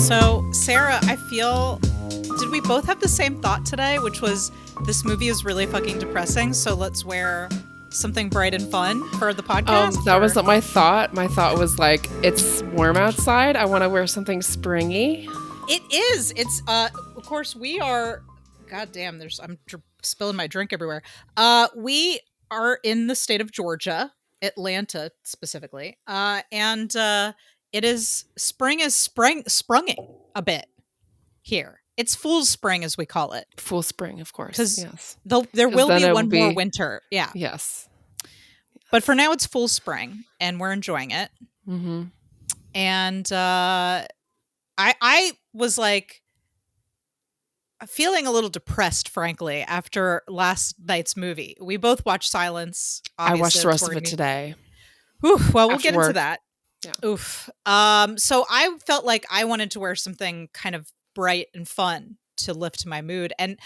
So, Sarah, I feel, did we both have the same thought today, which was this movie is really fucking depressing, so let's wear something bright and fun for the podcast? That was not my thought. My thought was like, it's warm outside. I want to wear something springy. It is. It's, of course, we are, goddamn, I'm spilling my drink everywhere. We are in the state of Georgia, Atlanta specifically, and it is, spring is sprunging a bit here. It's Fool's Spring, as we call it. Full spring, of course. Because yes. there will be one more winter. Yeah. Yes. But for now, it's full spring, and we're enjoying it. Mm-hmm. And I was like feeling a little depressed, frankly, after last night's movie. We both watched Silence. I watched the rest of it today. Oof, well, we'll After get work. into that. Yeah. Oof. So I felt like I wanted to wear something kind of bright and fun to lift my mood. And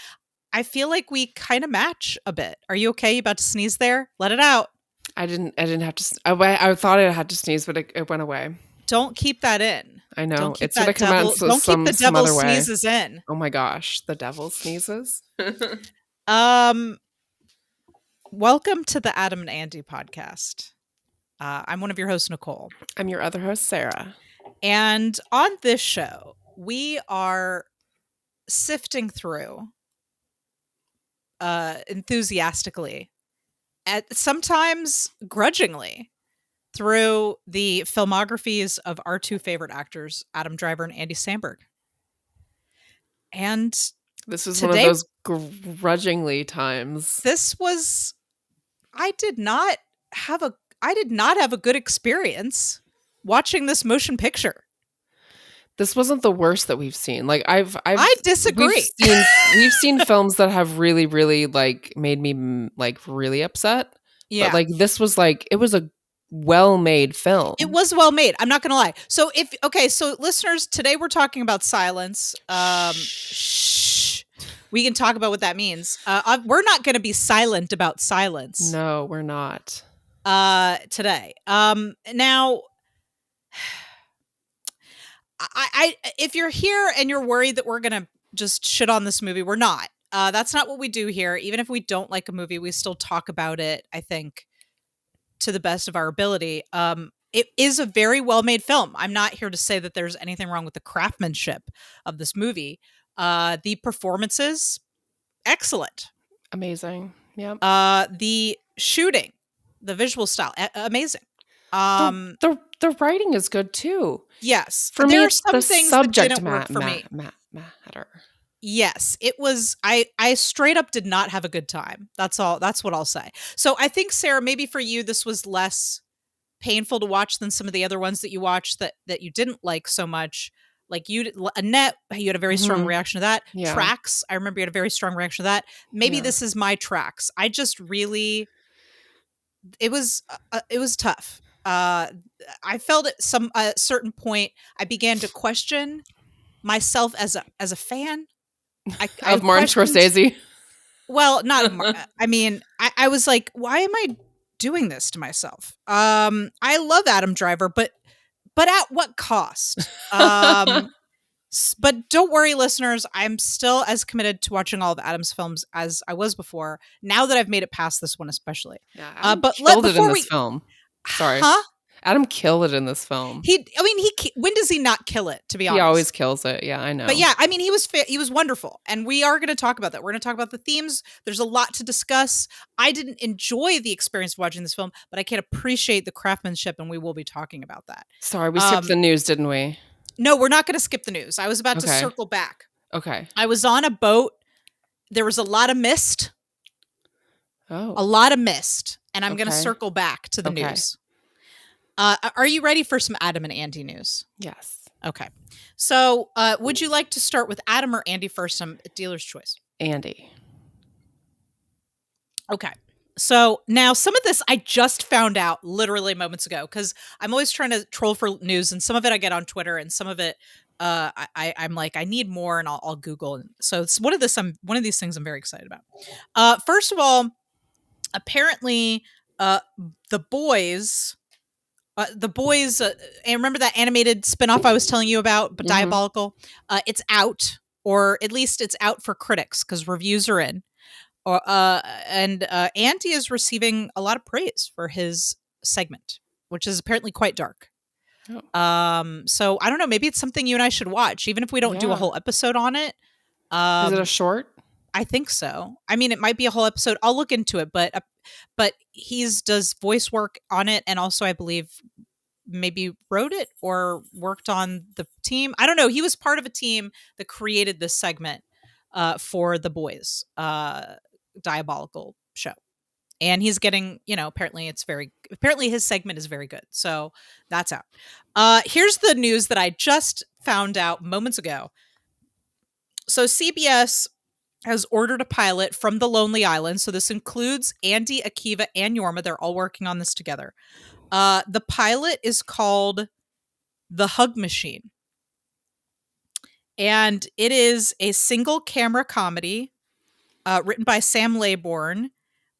I feel like we kind of match a bit. Are you okay? You about to sneeze there? Let it out. I didn't have to. I thought I had to sneeze, but it went away. Don't keep that in. I know. Don't keep It's going to come out don't some keep the devil other way. sneezes in. Oh my gosh. The devil sneezes. Welcome to the Adam and Andy podcast. I'm one of your hosts, Nicole. I'm your other host, Sarah. And on this show, we are sifting through enthusiastically, sometimes grudgingly, through the filmographies of our two favorite actors, Adam Driver and Andy Samberg. And this is today, one of those grudgingly times. I did not have a good experience watching this motion picture. This wasn't the worst that we've seen. Like I disagree. We've seen films that have really, really like made me like really upset. Yeah. But like this was like, it was a well-made film. It was well made. I'm not gonna lie. So so listeners, today we're talking about Silence. Shh. We can talk about what that means. We're not gonna be silent about Silence. No, we're not. Today. Now I if you're here and you're worried that we're gonna just shit on this movie, we're not. That's not what we do here. Even if we don't like a movie, we still talk about it, I think, to the best of our ability. It is a very well-made film. I'm not here to say that there's anything wrong with the craftsmanship of this movie. The performances, excellent. Amazing. Yeah. The shooting, the visual style, amazing. The writing is good too. Yes. For there me, are some the things subject that didn't work for me. matter. Yes, it was. I straight up did not have a good time. That's all. That's what I'll say. So I think, Sarah, maybe for you, this was less painful to watch than some of the other ones that you watched that you didn't like so much. Like Annette, you had a very strong reaction to that. Yeah. Tracks, I remember you had a very strong reaction to that. Maybe this is my Tracks. I just really, it was tough. I felt at a certain point, I began to question myself as a fan. Of Martin Scorsese. Well, not. I mean, I was like, why am I doing this to myself? I love Adam Driver, but at what cost? But don't worry, listeners. I'm still as committed to watching all of Adam's films as I was before. Now that I've made it past this one, especially. Yeah, Adam killed it in this film. Sorry. Huh? Adam killed it in this film. When does he not kill it, to be honest? He always kills it. Yeah, I know. But yeah, I mean, he was wonderful. And we are going to talk about that. We're going to talk about the themes. There's a lot to discuss. I didn't enjoy the experience of watching this film, but I can appreciate the craftsmanship, and we will be talking about that. Sorry, we skipped the news, didn't we? No, we're not going to skip the news. I was about to circle back. Okay. I was on a boat. There was a lot of mist. Oh. A lot of mist. And I'm going to circle back to the news. Are you ready for some Adam and Andy news? Yes. Okay. So, would you like to start with Adam or Andy first? Some dealer's choice. Andy. Okay. So now some of this I just found out literally moments ago because I'm always trying to troll for news, and some of it I get on Twitter, and some of it I'm like, I need more, and I'll Google. And so it's one of these things I'm very excited about. First of all, apparently, The Boys The Boys, and remember that animated spinoff I was telling you about, but Mhm. Diabolical? It's out, or at least it's out for critics because reviews are in. And Andy is receiving a lot of praise for his segment, which is apparently quite dark. Oh. So I don't know, maybe it's something you and I should watch, even if we don't do a Yeah. whole episode on it. Is it a short? I think so. I mean, it might be a whole episode. I'll look into it, but he's does voice work on it, and also I believe maybe wrote it or worked on the team. I don't know. He was part of a team that created this segment for the Boys Diabolical show. And he's getting, apparently his segment is very good. So that's out. Here's the news that I just found out moments ago. So CBS has ordered a pilot from the Lonely Island. So this includes Andy, Akiva, and Yorma. They're all working on this together. The pilot is called The Hug Machine. And it is a single camera comedy written by Sam Laybourne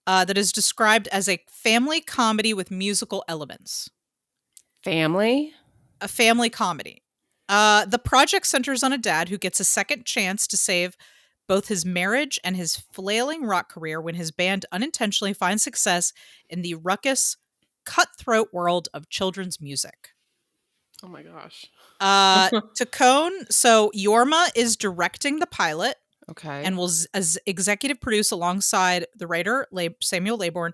that is described as a family comedy with musical elements. Family? A family comedy. The project centers on a dad who gets a second chance to save both his marriage and his flailing rock career when his band unintentionally finds success in the ruckus, cutthroat world of children's music. Oh my gosh. Tacone, so Yorma is directing the pilot. Okay. And will as executive produce alongside the writer Samuel Laybourne,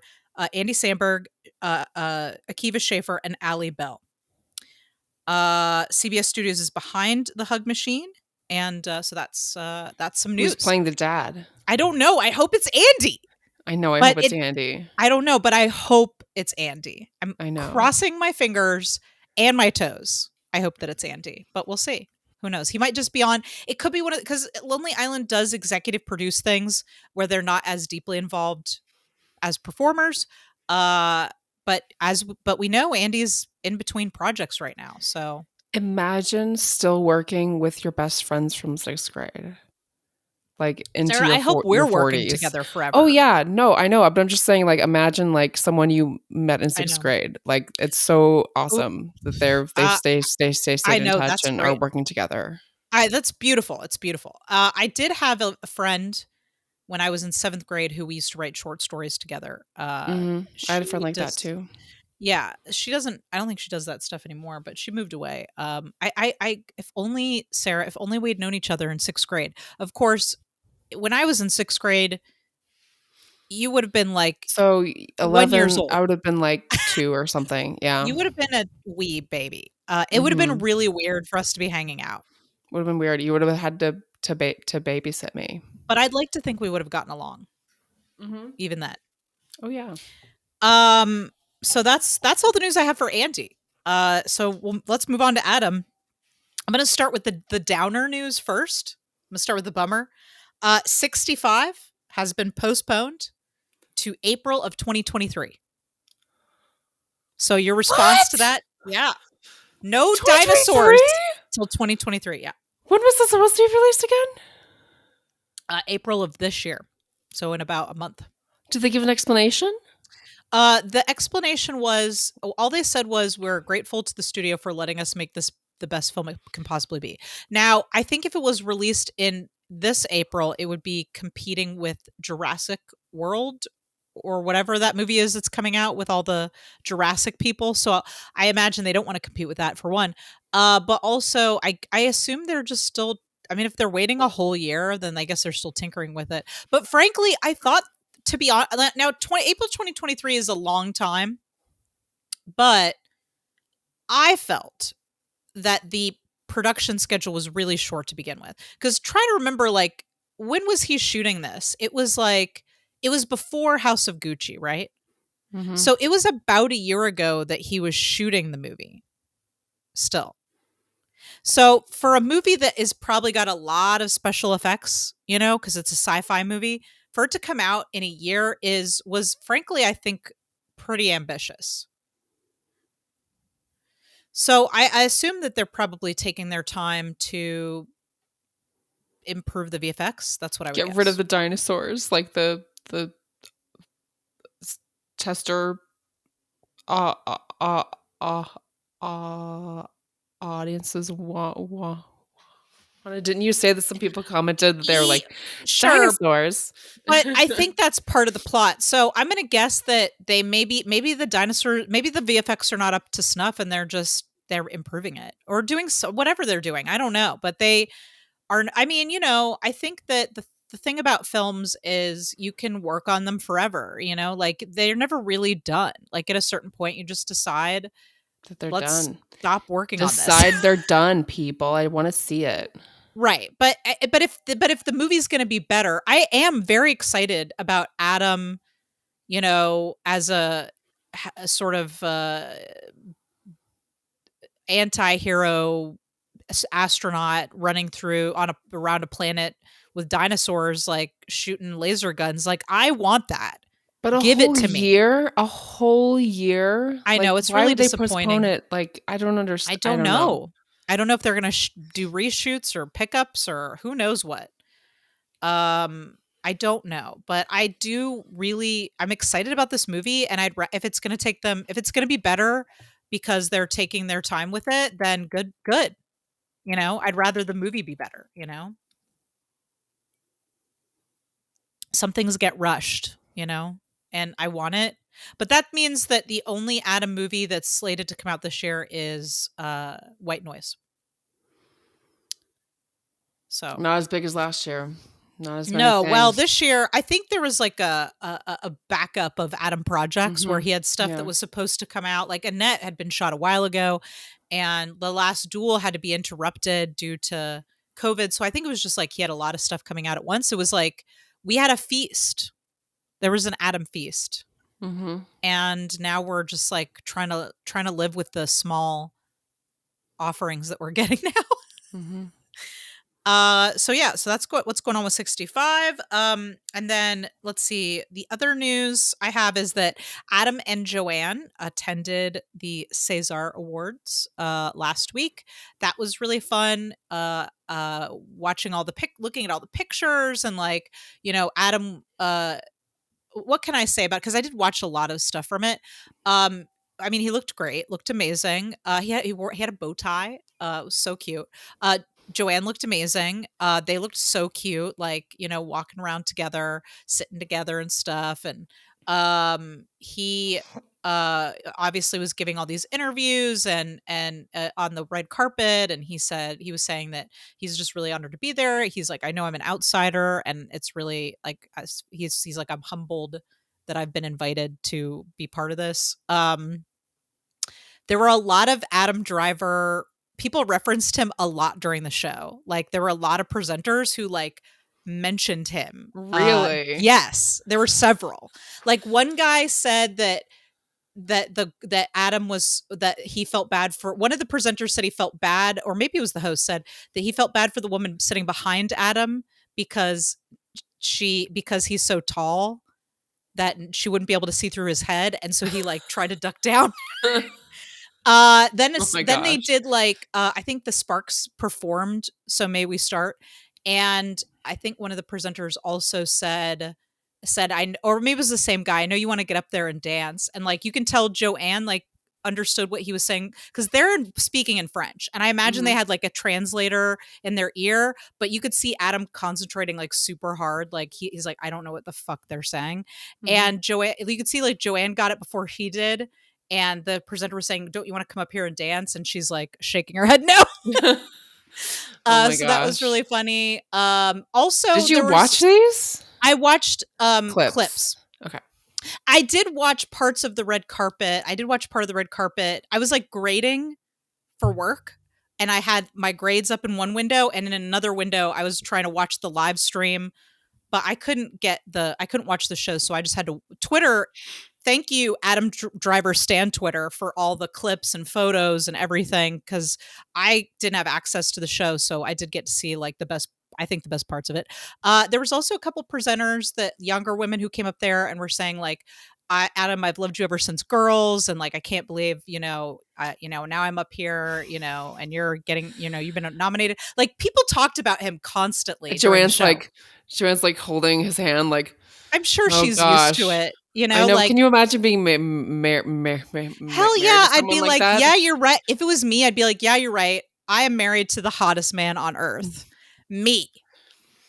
Andy Samberg, Akiva Schaffer, and Ali Bell. CBS Studios is behind the Hug Machine, and so that's some news. Who's playing the dad? I don't know. I hope it's Andy. I know. I hope it's Andy. I don't know, but I hope it's Andy. I know. Crossing my fingers and my toes. I hope that it's Andy, but we'll see. Who knows? He might just be on. It could be one of, because Lonely Island does executive produce things where they're not as deeply involved as performers. But we know Andy's in between projects right now. So imagine still working with your best friends from 6th grade. Like into Sarah, your I hope we're your working 40s. together forever. Oh yeah, no, I know. But I'm just saying, like, imagine like someone you met in 6th grade. Like, it's so awesome that they've stayed in touch and are working together. That's beautiful. It's beautiful. I did have a friend when I was in 7th grade who we used to write short stories together. I had a friend like that too. Yeah, she doesn't. I don't think she does that stuff anymore. But she moved away. If only Sarah, if only we had known each other in 6th grade. Of course, when I was in 6th grade, you would have been like 11 1 years old. I would have been like 2 or something. Yeah, you would have been a wee baby. It would have been really weird for us to be hanging out. Would have been weird. You would have had to babysit me. But I'd like to think we would have gotten along. Even that. Oh yeah. So that's all the news I have for Andy. So let's move on to Adam. I'm going to start with the downer news first. I'm going to start with the bummer. 65 has been postponed to April of 2023. So your response to that? Yeah. No dinosaurs till 2023. Yeah. When was this supposed to be released again? April of this year. So in about a month. Did they give an explanation? The explanation was, all they said was, we're grateful to the studio for letting us make this the best film it can possibly be. Now, I think if it was released in this April, it would be competing with Jurassic World or whatever that movie is that's coming out with all the Jurassic people. So I imagine they don't want to compete with that, for one. But also, I assume they're just still, I mean, if they're waiting a whole year, then I guess they're still tinkering with it. But frankly, I thought, to be honest, now April 2023 is a long time, but I felt that the production schedule was really short to begin with. Because try to remember, like, when was he shooting this? It was before House of Gucci, right? Mm-hmm. So it was about a year ago that he was shooting the movie still. So for a movie that is probably got a lot of special effects, because it's a sci-fi movie, for it to come out in a year was frankly, I think, pretty ambitious. So I assume that they're probably taking their time to improve the VFX. That's what I would get rid of the dinosaurs, like the Chester audiences want. Didn't you say that some people commented that they were like, sure, dinosaurs? But I think that's part of the plot. So I'm gonna guess that they maybe the dinosaur, maybe the VFX are not up to snuff, and they're improving it or doing so whatever they're doing. I don't know, but they are. I mean, I think that the thing about films is you can work on them forever. Like they're never really done. Like at a certain point, you just decide that they're let's done. Stop working on this. Decide they're done, people. I want to see it. Right. But if the movie's going to be better, I am very excited about Adam, as a sort of anti-hero astronaut running through around a planet with dinosaurs, like shooting laser guns. Like I want that. But give it to me. A whole year. I know, it's really disappointing. Why would they postpone it? Like I don't understand. I don't know. I don't know if they're going to do reshoots or pickups or who knows what. I don't know, but I'm excited about this movie, and if it's going to be better because they're taking their time with it, then good. I'd rather the movie be better, Some things get rushed, and I want it. But that means that the only Adam movie that's slated to come out this year is White Noise. So not as big as last year. Not as many No, things. well, this year I think there was like a backup of Adam projects where he had stuff that was supposed to come out. Like Annette had been shot a while ago, and The Last Duel had to be interrupted due to COVID. So I think it was just like he had a lot of stuff coming out at once. It was like we had a feast. There was an Adam feast. And now we're just like trying to live with the small offerings that we're getting now. So that's what's going on with 65. And then let's see. The other news I have is that Adam and Joanne attended the César Awards last week. That was really fun. Watching looking at all the pictures and Adam. What can I say about? Because I did watch a lot of stuff from it. I mean, he looked great, looked amazing. He had a bow tie. It was so cute. Joanne looked amazing. They looked so cute, walking around together, sitting together and stuff. And he obviously was giving all these interviews and on the red carpet. And he was saying that he's just really honored to be there. He's like, I know I'm an outsider, and it's really like he's like, I'm humbled that I've been invited to be part of this. There were a lot of Adam Driver. People referenced him a lot during the show. Like there were a lot of presenters who mentioned him. Really? Yes, there were several. Like one guy said that Adam that he felt bad for. One of the presenters said he felt bad, or maybe it was the host said that he felt bad for the woman sitting behind Adam because he's so tall that she wouldn't be able to see through his head, and so he tried to duck down. Then they did I think the Sparks performed So May We Start, and I think one of the presenters also said or maybe it was the same guy, I know you want to get up there and dance, and you can tell Joanne understood what he was saying because they're speaking in French, and I imagine they had a translator in their ear, but you could see Adam concentrating super hard, he's like, I don't know what the fuck they're saying. And Joanne, you could see Joanne got it before he did. And the presenter was saying, don't you want to come up here and dance? And she's shaking her head no. So that was really funny. Also, did you watch these? I watched clips. Okay. I did watch parts of the red carpet. I was grading for work, and I had my grades up in one window, and in another window I was trying to watch the live stream, but I couldn't watch the show, so I just had to Twitter. Thank you, Adam Driver Stan Twitter, for all the clips and photos and everything, because I didn't have access to the show, so I did get to see the best parts of it. There was also a couple presenters, younger women who came up there and were saying Adam, I've loved you ever since Girls, and I can't believe now I'm up here, and you're getting, you've been nominated. People talked about him constantly. Joanne's holding his hand, I'm sure she's used to it. I know. Like, can you imagine being married hell yeah, to I'd be like that? yeah, you're right. If it was me, I'd be like, yeah, you're right. I am married to the hottest man on earth. Me.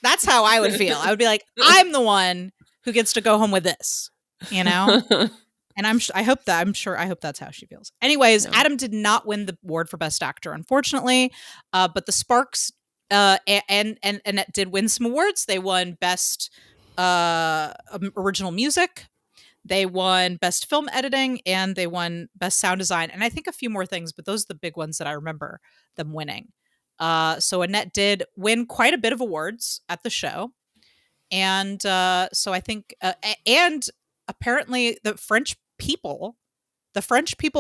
That's how I would feel. I would be like, I'm the one who gets to go home with this, And I hope that's how she feels. Anyways, yeah. Adam did not win the award for Best Actor, unfortunately. But the Sparks and it did win some awards. They won Best Original Music. They won Best Film Editing, and they won Best Sound Design, and I think a few more things, but those are the big ones that I remember them winning. So Annette did win quite a bit of awards at the show. And so I think, and apparently the French people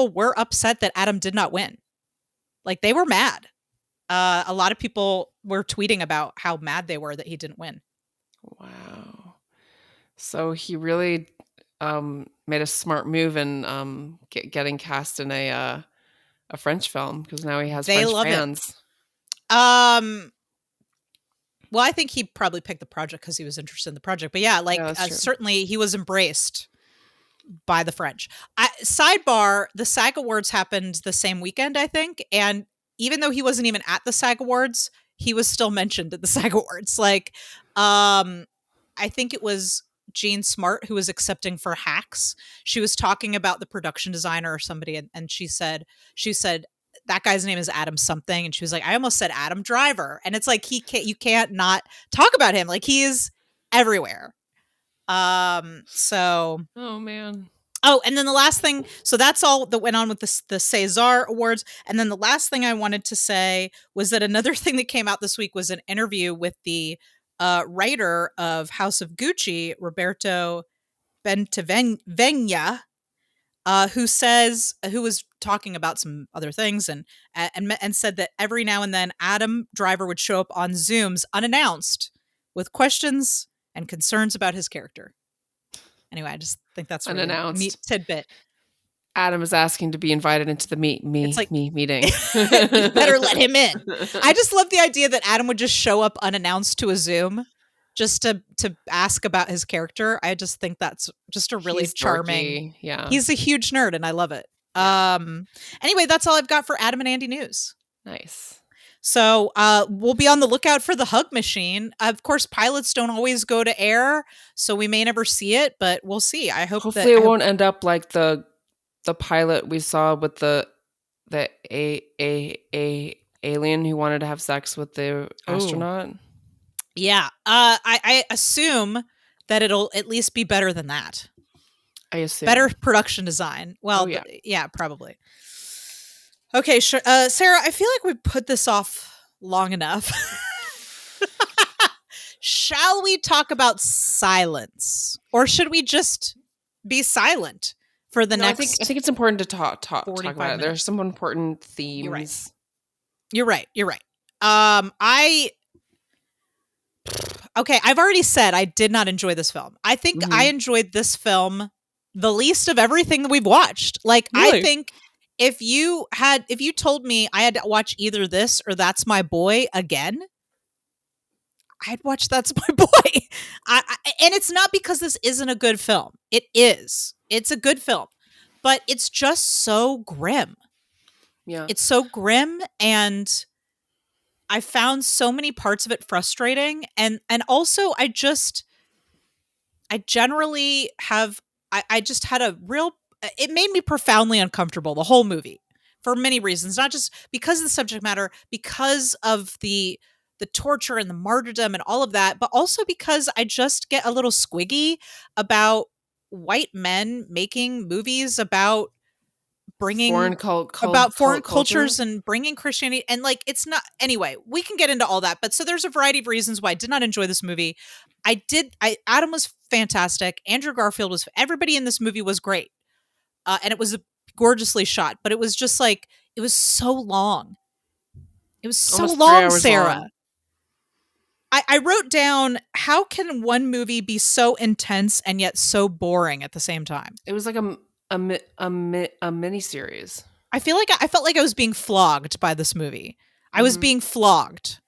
were upset that Adam did not win. Like, they were mad. A lot of people were tweeting about how mad they were that he didn't win. Wow. So he really made a smart move in getting cast in a French film, because now he has French fans. Well, I think he probably picked the project because he was interested in the project. But yeah, like, certainly he was embraced by the French. Sidebar, the SAG Awards happened the same weekend, I think. And even though he wasn't even at the SAG Awards, he was still mentioned at the SAG Awards. Like, I think it was Jean Smart who was accepting for Hacks. She was talking about the production designer or somebody, and she said, that guy's name is Adam something, and she was like, I almost said Adam Driver, and it's like, you can't not talk about him. Like, he is everywhere. So, oh man. Oh, and then the last thing, so that's all that went on with the César Awards. And then the last thing I wanted to say was that another thing that came out this week was an interview with the writer of House of Gucci, Roberto Bentivegna, who was talking about some other things and said that every now and then Adam Driver would show up on Zooms unannounced with questions and concerns about his character. Anyway, I just think that's really a neat tidbit. Adam is asking to be invited into the meeting. You better let him in. I just love the idea that Adam would just show up unannounced to a Zoom just to ask about his character. I just think that's just a really charming. Dorky. Yeah. He's a huge nerd and I love it. Yeah. Anyway, that's all I've got for Adam and Andy news. Nice. So we'll be on the lookout for the Hug Machine. Of course, pilots don't always go to air, so we may never see it, but we'll see. I hope hopefully it won't end up like the pilot we saw with the alien who wanted to have sex with the astronaut. Yeah. I assume that it'll at least be better than that. I assume. Better production design. Well, yeah, probably. Okay, sure. Sarah, I feel like we put this off long enough. Shall we talk about silence? Or should we just be silent for the next? I think it's important to talk about it. There's some important themes. You're right. Okay, I've already said I did not enjoy this film. I think I enjoyed this film the least of everything that we've watched. Like, really? I think if you told me I had to watch either this or That's My Boy again, I'd watch That's My Boy. And it's not because this isn't a good film. It is. It's a good film. But it's just so grim. Yeah. It's so grim, and I found so many parts of it frustrating. And also I just had a real, it made me profoundly uncomfortable, the whole movie, for many reasons, not just because of the subject matter, because of the torture and the martyrdom and all of that, but also because I just get a little squiggy about white men making movies about bringing foreign cultures and bringing Christianity, and like, it's not, anyway, we can get into all that, but so there's a variety of reasons why I did not enjoy this movie. Adam was fantastic. Andrew Garfield everybody in this movie was great. And it was gorgeously shot, but it was just like, it was so long. It was so long, Sarah. Long. I wrote down, how can one movie be so intense and yet so boring at the same time? It was like a mini series. I felt like I was being flogged by this movie. I was being flogged.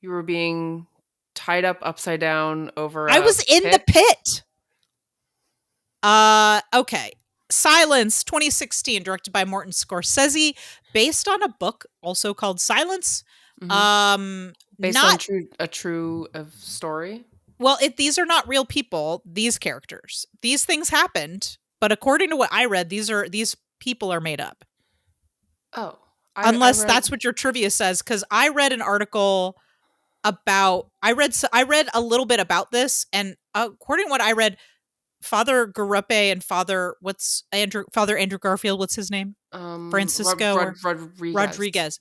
You were being tied up upside down over. I was in the pit. Okay. Silence, 2016, directed by Martin Scorsese, based on a book also called Silence. Mhm. Based on Not a true of story? well, these are not real people, these characters. These things happened, but according to what I read, these people are made up. Oh, I Unless read that's what your trivia says, cuz I read an article about I read a little bit about this, and according to what I read, Father Garupe and Father Andrew Garfield, what's his name? Francisco or Rodriguez. Rodriguez.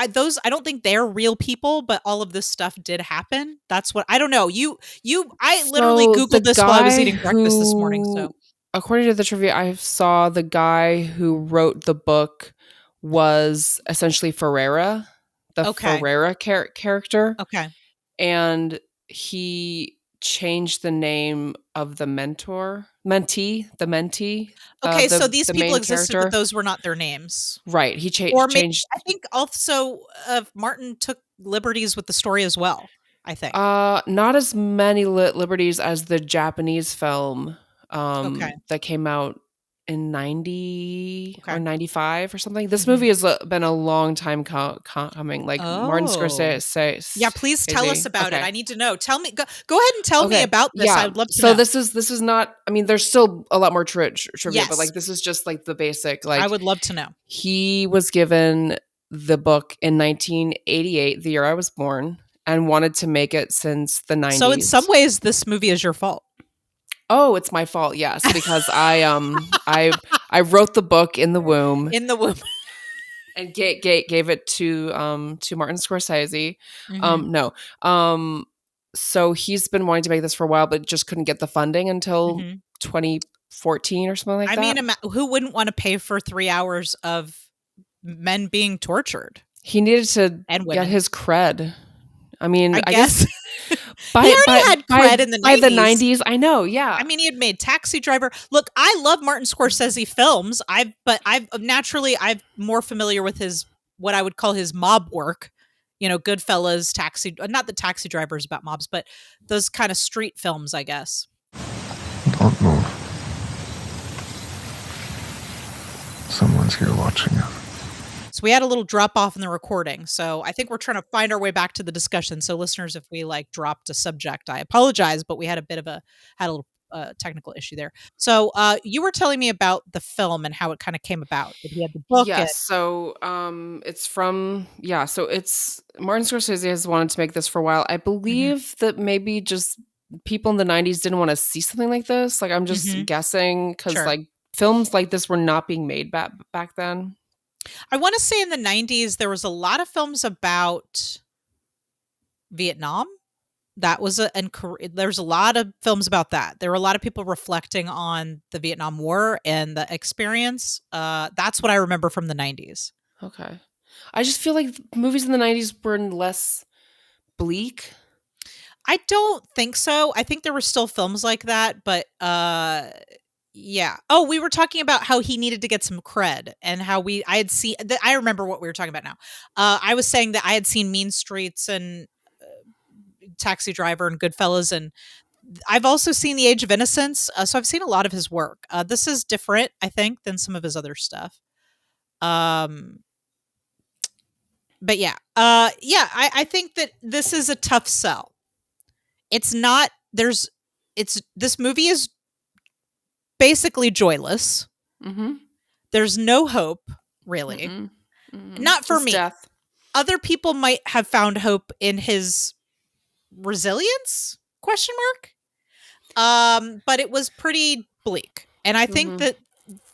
Those I don't think they're real people, but all of this stuff did happen. That's what I don't know. I literally So the Googled this while I was guy eating breakfast this morning. who, So according to the trivia, I saw the guy who wrote the book was essentially Ferreira, the okay, Ferreira character, okay, and he changed the name of the mentee, okay. So these the people main existed, but character. those were not their names. Right. He Or maybe changed. I think also Martin took liberties with the story as well. I think. Not as many liberties as the Japanese film Okay, that came out in 90 or okay. 95 or something. This Mhm. movie has been a long time coming. Like Martin Oh. Yeah, please tell us Scorsese. about it. Okay. I need to know. Tell me go ahead and tell me Okay. about this. I Yeah. would love to So know. this is not, I mean, there's still a lot more trivia, but Yes, like this is just like the basic. I Like would love to know. he was given the book in 1988, the year I was born, and wanted to make it since the So in some 90s. ways this movie is your fault. Oh, it's my fault. Yes, because I wrote the book in the womb In the womb. and gave it to Martin Scorsese. Mhm, No. So he's been wanting to make this for a while, but just couldn't get the funding until mhm. 2014 or something like I mean, that. who wouldn't wanna pay for 3 hours of men being tortured He needed to and get women? his cred. I mean, I I guess guess. He already had by cred in the by the 90s. 90s, I know, yeah. I mean, he had made Taxi Driver. Look, I love Martin Scorsese films. I've naturally I'm more familiar with his what I would call his mob work. You know, Goodfellas, Taxi. Not the Taxi Driver is about mobs, but those kind of street films, I guess. Don't move. Someone's here watching you. So we had a little drop off in the recording. So I think we're trying to find our way back to the discussion. So listeners, if we like dropped a subject, I apologize, but we had a little technical issue there. So you were telling me about the film and how it kind of came about. That he had the book and Yes, so, it's from, yeah, so it's Martin Scorsese has wanted to make this for a while. I Mhm, believe that maybe just people in the 90s didn't wanna see something like this. Like, I'm just mhm, guessing because sure. like, films like this were not being made back then. I want to say in the 90s there was a lot of films about Vietnam. That was there's a lot of films about that. There were a lot of people reflecting on the Vietnam War and the experience. That's what I remember from the 90s. Okay. I just feel like movies in the 90s were less bleak. I don't think so. I think there were still films like that, but yeah. Oh, we were talking about how he needed to get some cred and how I had seen I remember what we were talking about now. I was saying that I had seen Mean Streets and Taxi Driver and Goodfellas, and I've also seen The Age of Innocence. So I've seen a lot of his work. This is different, I think, than some of his other stuff. Um but yeah. Yeah, I think that this is a tough sell. It's not there's it's this movie is basically joyless. Mhm. There's no hope, really. Mm-mm. Mm-mm. Not for Just me. death. Other people might have found hope in his resilience? Question mark. But it was pretty bleak, and I think Mhm.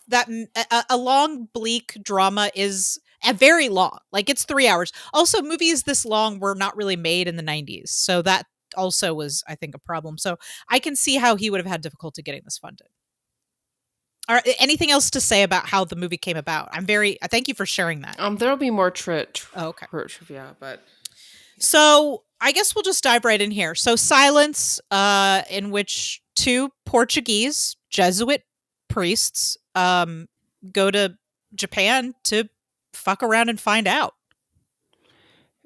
that a long bleak drama is a very long. Like it's 3 hours. Also, movies this long were not really made in the 90s, so that also was, I think, a problem. So I can see how he would have had difficulty getting this funded. Anything else to say about how the movie came about? Thank you for sharing that. There'll be more Oh, okay. trivia, but So I guess we'll just dive right in here. So Silence, in which two Portuguese Jesuit priests go to Japan to fuck around and find out,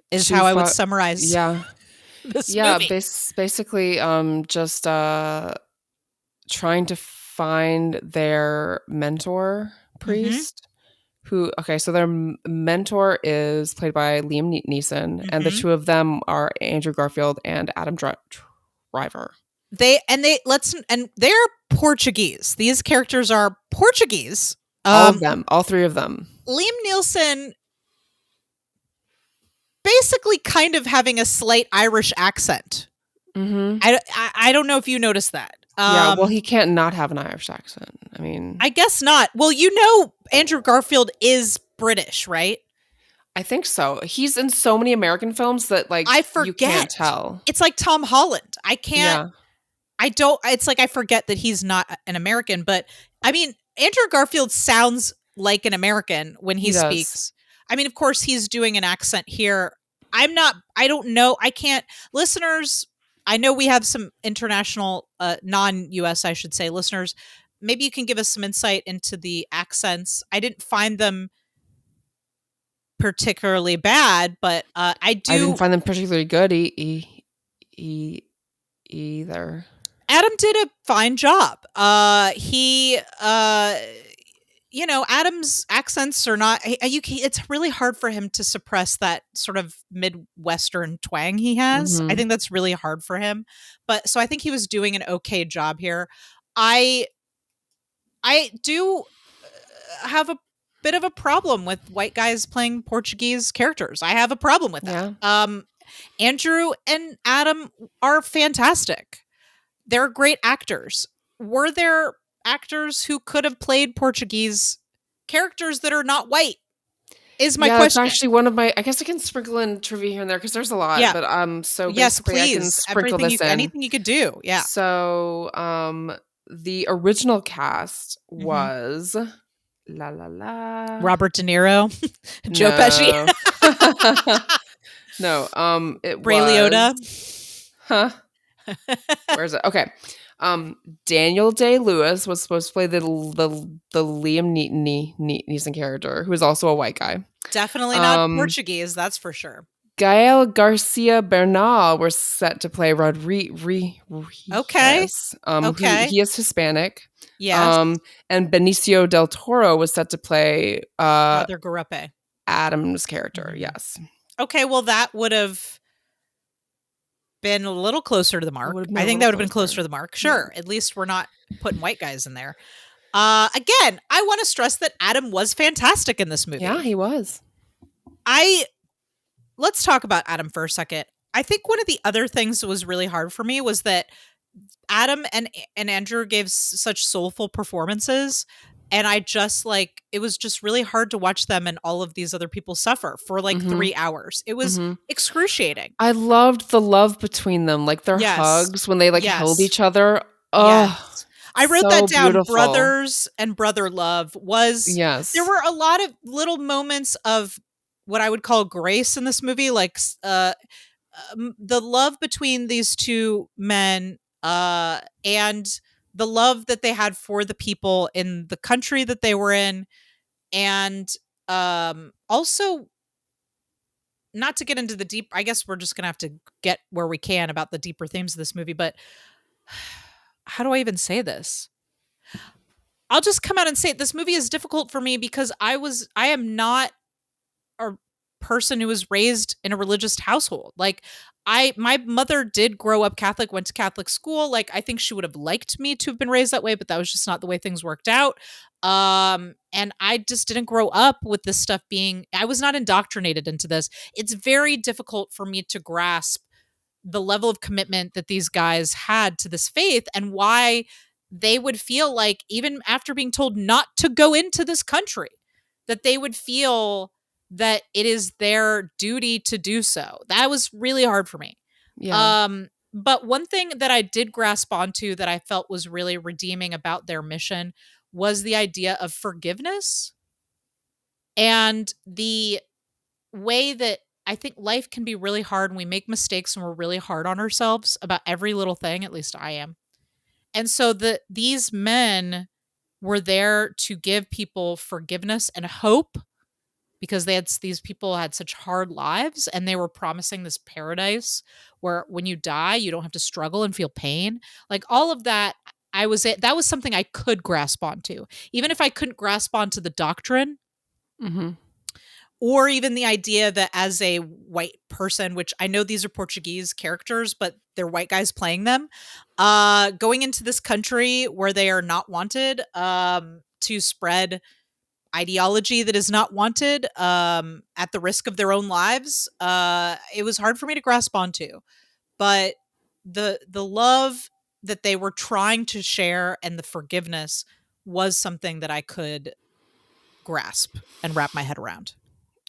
is too how I would far. summarize Yeah. this Yeah, movie. basically, just trying to find their mentor Mm-hmm. priest. So their mentor is played by Liam Neeson, and the Mhm. two of them are Andrew Garfield and Adam Driver. They're Portuguese. These characters are Portuguese. All of them, all three of them. Liam Neeson basically kind of having a slight Irish accent. Mm-hmm. I don't know if you noticed that. Yeah, well, he can't not have an Irish accent. I mean, I guess not. Well, Andrew Garfield is British, right? I think so. He's in so many American films that I forget. You can't tell. It's like Tom Holland. I can't. Yeah. It's like I forget that he's not an American, but I mean, Andrew Garfield sounds like an American when he He does. speaks. I mean, of course, he's doing an accent here. I don't know. I can't. Listeners, I know we have some international, non-US, I should say, listeners. Maybe you can give us some insight into the accents. I didn't find them particularly bad, but I didn't find them particularly good either. Adam did a fine job. Adam's accents are not. It's really hard for him to suppress that sort of Midwestern twang he has. Mhm. I think that's really hard for him. But so I think he was doing an okay job here. I do have a bit of a problem with white guys playing Portuguese characters. I have a problem with that. Yeah. Andrew and Adam are fantastic. They're great actors. Were there actors who could have played Portuguese characters that are not white? Is my question. That's actually one of my. I guess I can sprinkle in trivia here and there because there's a lot. Yeah. But so yes, basically I can please. sprinkle this in. Anything you could do. Yeah. So the original cast Mhm. was la la la Robert De Niro, Joe Pesci, No, it Ray was Liotta. Huh? Where is it? Okay. Daniel Day-Lewis was supposed to play the Liam Neeson character, who is also a white guy. Definitely not Portuguese, that's for sure. Gael Garcia Bernal was set to play Rodriguez. Okay. Okay. He is Hispanic. Yes. And Benicio del Toro was set to play Brother Garupe. Adam's character. Mhm. Yes. Okay, well that would have been a little closer to the mark. I think that would have been closer to the mark. Sure. Yeah. At least we're not putting white guys in there. Again, I want to stress that Adam was fantastic in this movie. Yeah, he was. Let's talk about Adam for a second. I think one of the other things that was really hard for me was that Adam and Andrew gave such soulful performances. And I just it was just really hard to watch them and all of these other people suffer for 3 hours. It was excruciating. I loved the love between them, their hugs when they held each other. Oh, yes. I wrote that down. Beautiful. Brothers and brother love was. Yes. There were a lot of little moments of what I would call grace in this movie, the love between these two men and the love that they had for the people in the country that they were in. And also, not to get into the deep, I guess we're just going to have to get where we can about the deeper themes of this movie, but how do I even say this? I'll just come out and say it. This movie is difficult for me because I am not a person who was raised in a religious household. My mother did grow up Catholic, went to Catholic school. I think she would have liked me to have been raised that way, but that was just not the way things worked out. And I just didn't grow up with this stuff I was not indoctrinated into this. It's very difficult for me to grasp the level of commitment that these guys had to this faith and why they would feel even after being told not to go into this country, that they would feel that it is their duty to do so. That was really hard for me. Yeah. But one thing that I did grasp onto that I felt was really redeeming about their mission was the idea of forgiveness and the way that I think life can be really hard and we make mistakes and we're really hard on ourselves about every little thing. At least I am. And so these men were there to give people forgiveness and hope because these people had such hard lives and they were promising this paradise where when you die, you don't have to struggle and feel pain. All of that, that was something I could grasp onto. Even if I couldn't grasp onto the doctrine, Mm-hmm. or even the idea that as a white person, which I know these are Portuguese characters, but they're white guys playing them, going into this country where they are not wanted, to spread ideology that is not wanted, at the risk of their own lives. It was hard for me to grasp onto, but the love that they were trying to share and the forgiveness was something that I could grasp and wrap my head around.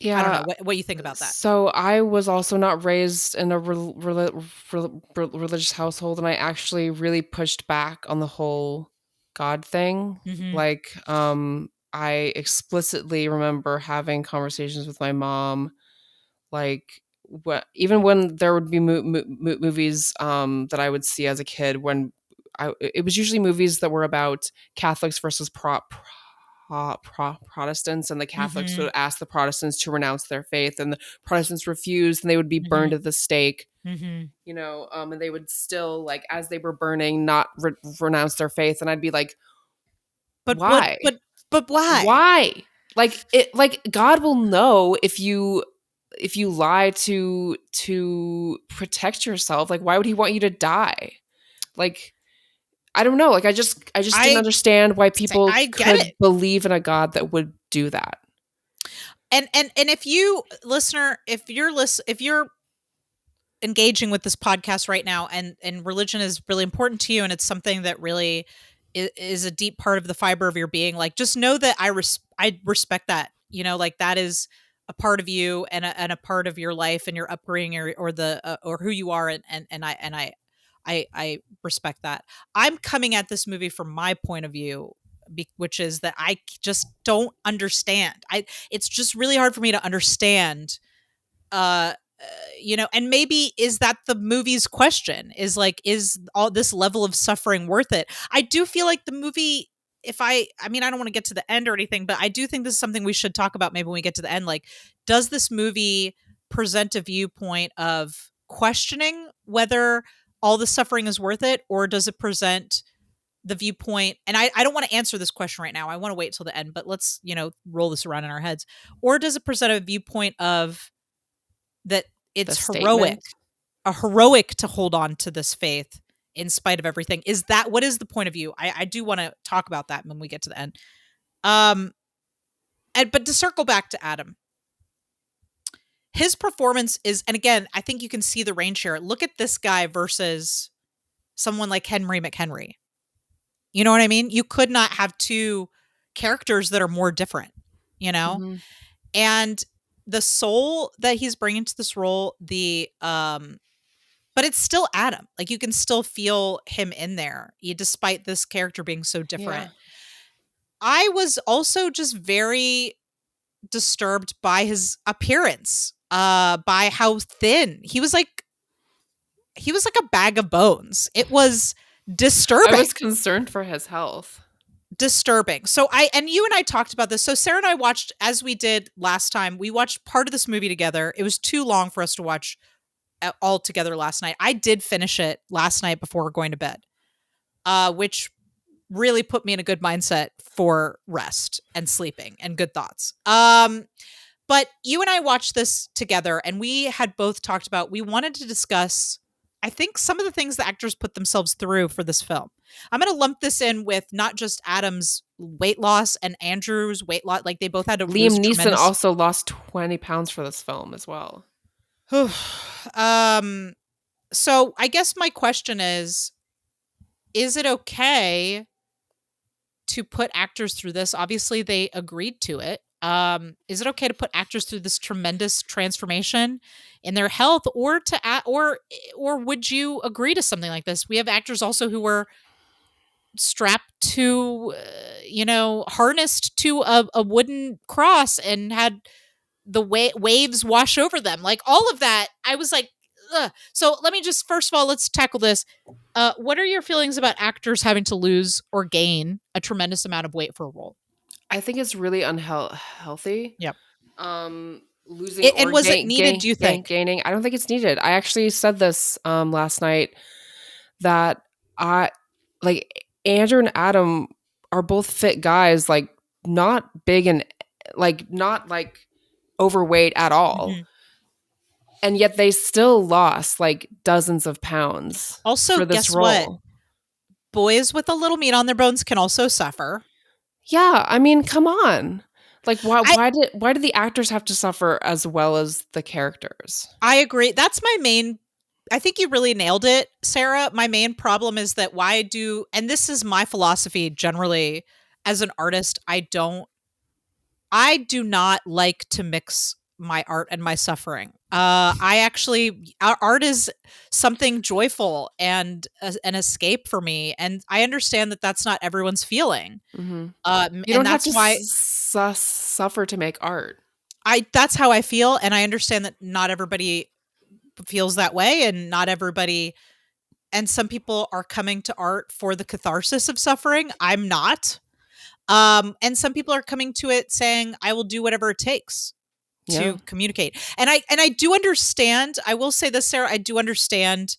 I don't know Yeah. what you think about that. So I was also not raised in a religious household, and I actually really pushed back on the whole God thing. Mhm. Like, I explicitly remember having conversations with my mom, like, even when there would be movies that I would see as a kid, when it was usually movies that were about Catholics versus Protestants, and the Catholics Mhm. would ask the Protestants to renounce their faith, and the Protestants refused, and they would be burned Mhm. at the stake. Mhm. And they would still, like, as they were burning, not renounce their faith, and I'd be like, But what why? but why? Why? Like God will know if you lie to protect yourself. Like, why would he want you to die? Like, I don't know. Like, I just didn't I understand why people I get could it. believe in a God that would do that. And if you listener, if you're engaging with this podcast right now, and religion is really important to you, and it's something that really is a deep part of the fiber of your being, like, just know that I respect that, like, that is a part of you, and a part of your life and your upbringing, or the or who you are, and I respect that. I'm coming at this movie from my point of view, which is that just don't understand. It's just really hard for me to understand, uh and maybe is that the movie's question, is like, is all this level of suffering worth it? I do feel like the movie, if I mean, I don't want to get to the end or anything, but I do think this is something we should talk about maybe when we get to the end. Like, does this movie present a viewpoint of questioning whether all the suffering is worth it, or does it present the viewpoint, and I don't want to answer this question right now, I want to wait till the end, but let's, roll this around in our heads. Or does it present a viewpoint of that The it's statement. heroic to hold on to this faith in spite of everything? What is the point of view? I do want to talk about that when we get to the end. But to circle back to Adam, his performance is, and again, I think you can see the range here. Look at this guy versus someone like Henry McHenry. You know what I mean? You could not have two characters that are more different, Mhm. and the soul that he's bringing to this role, but it's still Adam. Like, you can still feel him in there, despite this character being so different. Yeah. I was also just very disturbed by his appearance, by how thin he was. Like, he was like a bag of bones. It was disturbing. I was concerned for his health. Disturbing. So and you and I talked about this. So Sarah and I watched, as we did last time, we watched part of this movie together. It was too long for us to watch all together last night. I did finish it last night before going to bed, which really put me in a good mindset for rest and sleeping and good thoughts. But you and I watched this together, and we had both talked about, we wanted to discuss, I think, some of the things the actors put themselves through for this film. I'm going to lump this in with not just Adam's weight loss and Andrew's weight loss. Like, they both had to lose Liam Neeson tremendous. also lost 20 pounds for this film as well. So I guess my question is it okay to put actors through this? Obviously, they agreed to it. Is it okay to put actors through this tremendous transformation in their health, or or would you agree to something like this? We have actors also who were strapped to, harnessed to a wooden cross and had the waves wash over them. Like, all of that, I was like, ugh. So let me just, first of all, let's tackle this. What are your feelings about actors having to lose or gain a tremendous amount of weight for a role? I think it's really unhealthy. Yep. Losing And or was it needed, do you think? gaining. I don't think it's needed. I actually said this last night, that I like Andrew and Adam are both fit guys, like not big and like not like overweight at all. Mhm. And yet they still lost like dozens of pounds Also, for this guess what? role. Boys with a little meat on their bones can also suffer. Yeah, I mean, come on. Like why I- why did the actors have to suffer as well as the characters? I agree. That's my main. I think you really nailed it, Sarah. My main problem is that and this is my philosophy generally as an artist, I do not like to mix my art and my suffering. Art is something joyful and an escape for me, and I understand that that's not everyone's feeling. Mm-hmm. And You don't have that's to why suffer to make art. that's how I feel, and I understand that not everybody feels that way, and not everybody. And some people are coming to art for the catharsis of suffering. I'm not. And some people are coming to it saying, I will do whatever it takes Yeah. to communicate. And I do understand, I will say this, Sarah, I do understand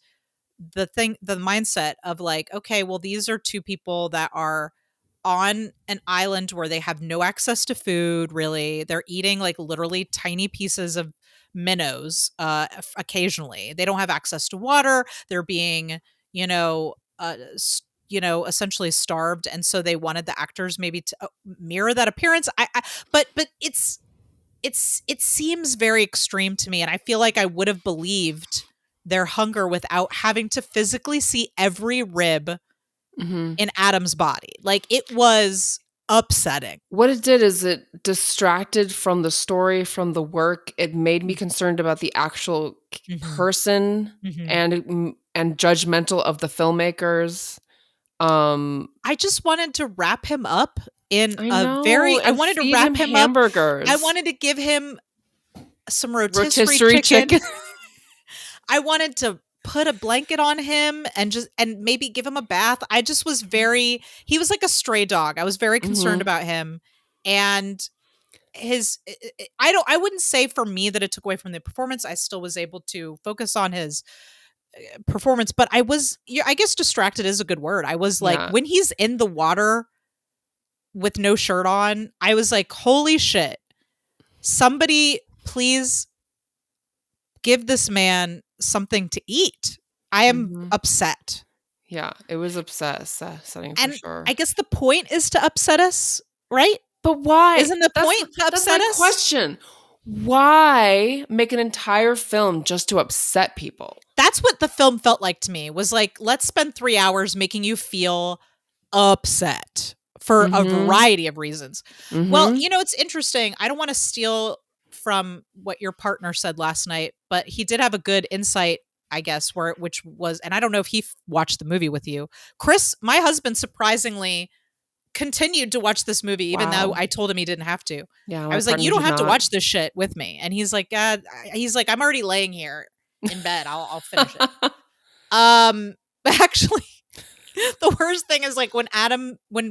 the mindset of like, okay, well, these are two people that are on an island where they have no access to food, really. They're eating like literally tiny pieces of minnows occasionally. They don't have access to water. They're being, essentially starved, and so they wanted the actors maybe to mirror that appearance. But it seems very extreme to me, and I feel like I would have believed their hunger without having to physically see every rib Mm-hmm. in Adam's body. Like, it was upsetting. What it did is it distracted from the story, from the work. It made me concerned about the actual person and judgmental of the filmmakers. I just wanted to wrap him up in I wanted to feed wrap him him hamburgers. up. I wanted to give him some rotisserie rotisserie chicken. I wanted to put a blanket on him and maybe give him a bath. I just was he was like a stray dog. I was very concerned about him, and I wouldn't say for me that it took away from the performance. I still was able to focus on his performance, but I guess distracted is a good word. I was like, when he's in the water with no shirt on, I was like, holy shit, somebody please give this man something to eat. I am upset. Yeah, it was upsetting for sure. I guess the point is to upset us, right? But why? Isn't the point to upset us? Question. Why make an entire film just to upset people? That's what the film felt like to me. Was like, let's spend 3 hours making you feel upset for a variety of reasons. Well, it's interesting. I don't want to steal from what your partner said last night, but he did have a good insight, I guess, which was, and I don't know if he watched the movie with you. Chris, my husband, surprisingly continued to watch this movie, even though I told him he didn't have to. Yeah, I was like, you don't have to watch this shit with me. And he's like, I'm already laying here in bed. I'll finish it. But actually, the worst thing is like when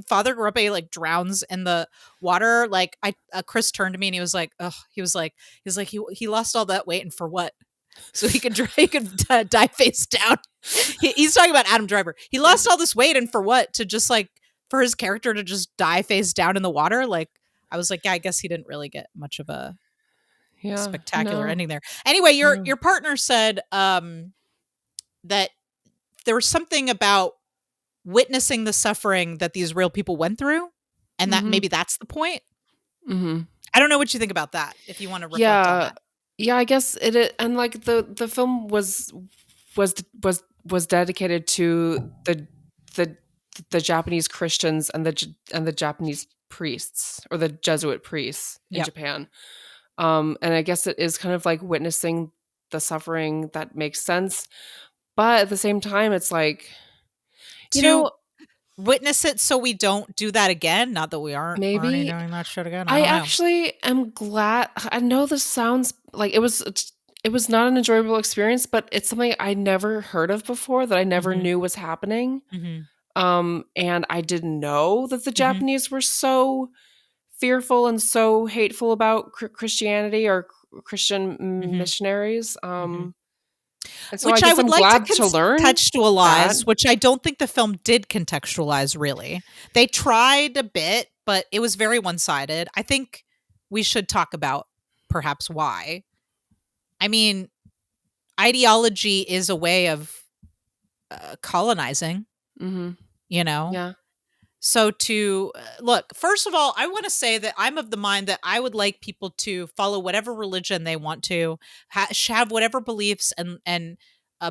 Father Gurupe like drowns in the water, like Chris turned to me and he was like, he lost all that weight, and for what? So he could die face down. He's talking about Adam Driver. He lost all this weight, and for what? To just like for his character to just die face down in the water. Like, I was like, yeah, I guess he didn't really get much of a spectacular ending there. Anyway, your partner said that there was something about witnessing the suffering that these real people went through, and that maybe that's the point. I don't know what you think about that, if you want to reflect on that. Yeah, I guess it, and like the film was dedicated to the Japanese Christians and the Japanese priests, or the Jesuit priests in Japan. And I guess it is kind of like witnessing the suffering that makes sense, but at the same time, it's like, witness it so we don't do that again. Not that we aren't already doing that shit again. I actually am glad. I know this sounds like it was not an enjoyable experience, but it's something I never heard of before, that I never knew was happening. And I didn't know that the Japanese were so fearful and so hateful about Christianity or Christian missionaries. And so I Which I guess would I'm like to glad to learn that. contextualize, which I don't think the film did contextualize really. They tried a bit, but it was very one-sided. I think we should talk about perhaps why. I mean, ideology is a way of colonizing, Mhm. you know? Yeah. So to look, first of all, I want to say that I'm of the mind that I would like people to follow whatever religion they want to, have whatever beliefs, and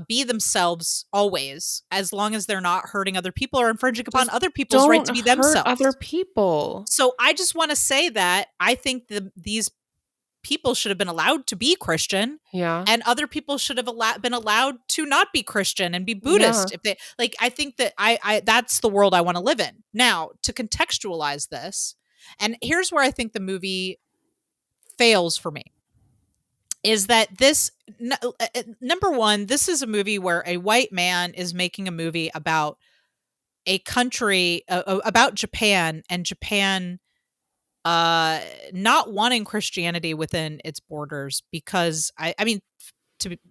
be themselves always, as long as they're not hurting other people or infringing upon Just other people's right don't to be hurt other themselves. people. So I just want to say that I think these people should have been allowed to be Christian, Yeah. and other people should have been allowed to not be Christian and be Yeah. Buddhist if they like. I think that I that's the world I want to live in. Now, to contextualize this, and here's where I think the movie fails for me, is that number one, this is a movie where a white man is making a movie about a country, about Japan, and Japan not wanting Christianity within its borders, because I mean,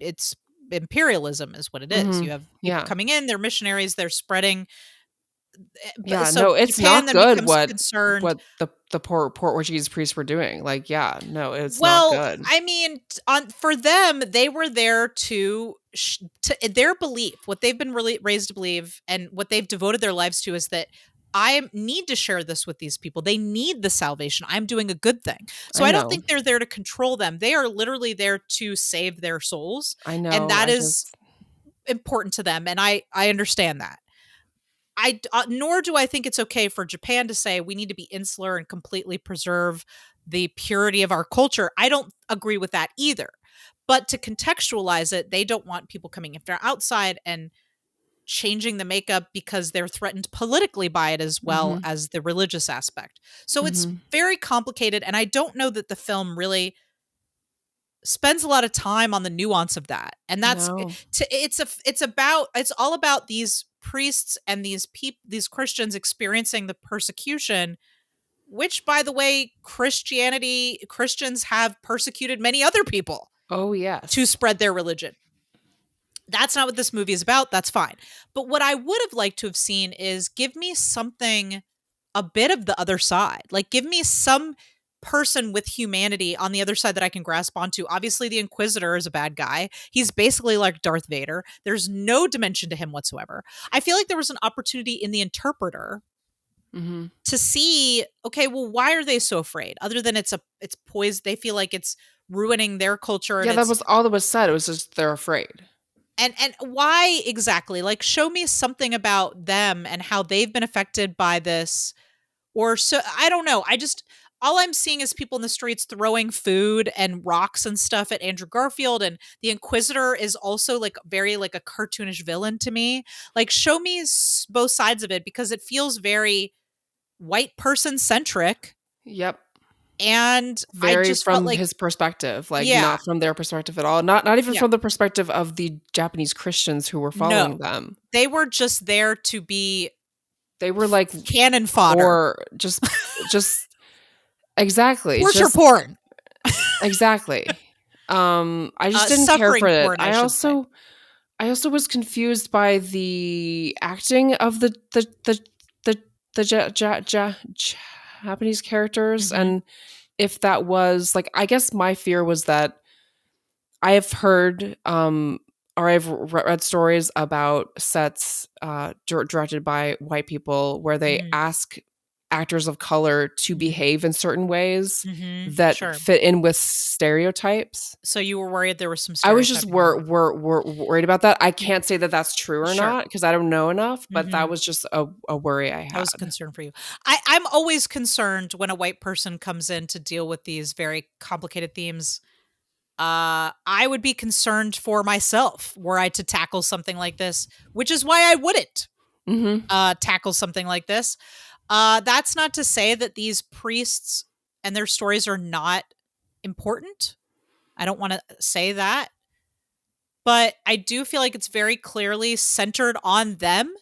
it's imperialism is what it is. You Mhm. have people Yeah. coming in, they're missionaries, they're spreading, Yeah, so no, it's Japan not then good becomes what concerned. the Portuguese priests were doing. Like, yeah, no, it's not Well, good. I mean, on for them, they were there to their belief, what they've been really raised to believe, and what they've devoted their lives to, is that I need to share this with these people. They need the salvation. I'm doing a good thing. So I I don't know. think they're there to control them. They are literally there to save their souls, I and know. that I is just important to them. And I understand that. Nor do I think it's okay for Japan to say we need to be insular and completely preserve the purity of our culture. I don't agree with that either. But to contextualize it, they don't want people coming if they're outside and changing the makeup because they're threatened politically by it, as well Mhm. as the religious aspect. So it's Mhm. very complicated, and I don't know that the film really spends a lot of time on the nuance of that. And that's No. it's all about these priests and these Christians experiencing the persecution, which, by the way, Christians have persecuted many other people Oh, to yes. spread their religion. That's not what this movie is about. That's fine. But what I would have liked to have seen is, give me something, a bit of the other side. Like, give me some person with humanity on the other side that I can grasp onto. Obviously, the Inquisitor is a bad guy. He's basically like Darth Vader. There's no dimension to him whatsoever. I feel like there was an opportunity in The Interpreter Mhm. to see, okay, well, why are they so afraid? Other than it's poison, they feel like it's ruining their culture, and Yeah, that it's was all that was said. It was just they're afraid. and why exactly? Like, show me something about them and how they've been affected by this. Or so, I don't know. I just, all I'm seeing is people in the streets throwing food and rocks and stuff at Andrew Garfield, and the Inquisitor is also like very like a cartoonish villain to me. Like, show me both sides of it, because it feels very white person centric, Yep. and I Very just felt from like, his perspective, like, yeah, not from their perspective at all. Not even yeah, from the perspective of the Japanese Christians who were following no, them. they were just there to be They were, like, cannon fodder, or just exactly, torture just porn. exactly. I just didn't care for Suffering it. porn, I should say. I also was confused by the acting of the Japanese characters, Mhm. and if that was like, I guess my fear was that I have heard, or I've read stories about sets directed by white people where they Mm. ask actors of color to Mhm. behave in certain ways Mhm. that Sure. fit in with stereotypes. So you were worried there was some I was just stereotyping going on. worried about that. I Yeah. can't say that that's true or Sure. not because I don't know enough, but that Mhm. was just a worry I That was a had. concern for you. I'm always concerned when a white person comes in to deal with these very complicated themes. I would be concerned for myself were I to tackle something like this, which is why I wouldn't Mhm. tackle something like this. That's not to say that these priests and their stories are not important. I don't want to say that. But I do feel like it's very clearly centered on them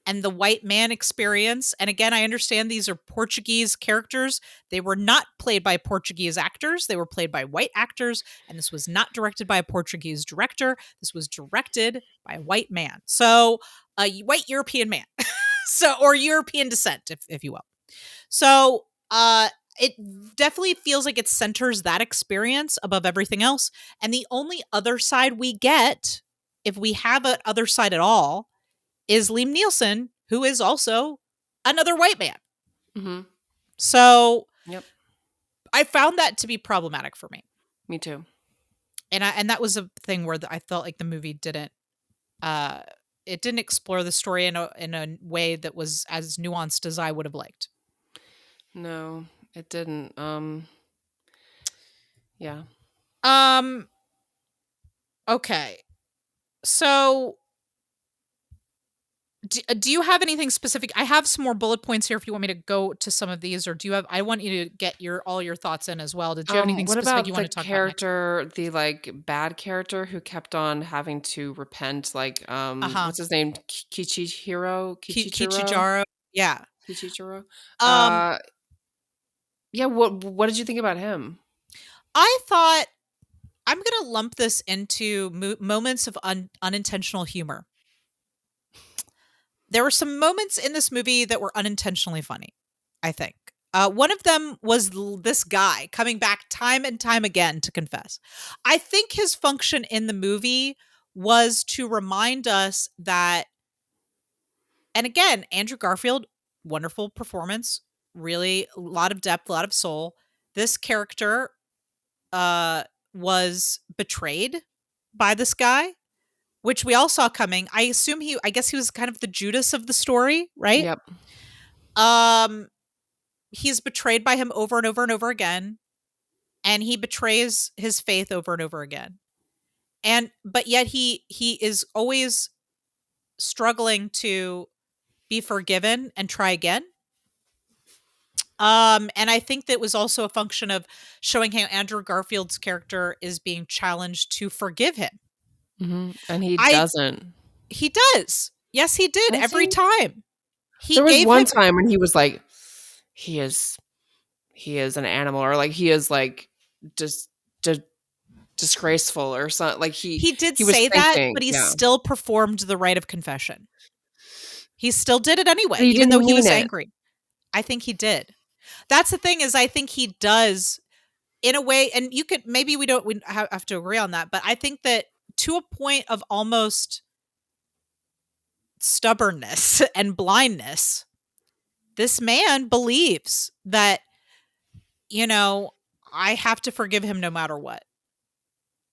and the white man experience. And again, I understand these are Portuguese characters. They were not played by Portuguese actors. They were played by white actors. And this was not directed by a Portuguese director. This was directed by a white man. So a white European man. Or European descent, if you will. So it definitely feels like it centers that experience above everything else. And the only other side we get, if we have an other side at all, is Liam Neeson, who is also another white man. Mm-hmm. So Yep. I found that to be problematic for me. Me too. And that was a thing where I felt like the movie didn't explore the story in a way that was as nuanced as I would have liked. No, it didn't. Yeah. Okay. So do you have anything specific? I have some more bullet points here if you want me to go to some of these, or do you have, I want you to get all your thoughts in as well. Did you have anything What specific about you the want to talk character, the like bad character who kept on having to repent? Like, what's his name? Kichijiro? Kichijiro? Yeah. Kichijiro? Um, Yeah, what did you think about him? I thought I'm going to lump this into moments of unintentional humor. There were some moments in this movie that were unintentionally funny, I think. One of them was this guy coming back time and time again to confess. I think his function in the movie was to remind us that, and again, Andrew Garfield, wonderful performance, really a lot of depth, a lot of soul. This character was betrayed by this guy, which we all saw coming. I guess he was kind of the Judas of the story, right? Yep. He's betrayed by him over and over and over again, and he betrays his faith over and over again. But yet he is always struggling to be forgiven and try again. And I think that was also a function of showing how Andrew Garfield's character is being challenged to forgive him. Mm-hmm. And he doesn't. He does. Yes, he did. Every time. There was one time when he was like, he is an animal, or like he is like just disgraceful or something. Like he did say that, but he still performed the rite of confession. He still did it anyway, even though he was angry. I think he did. That's the thing, is I think he does in a way, and we have to agree on that, but I think that to a point of almost stubbornness and blindness, this man believes that, I have to forgive him no matter what.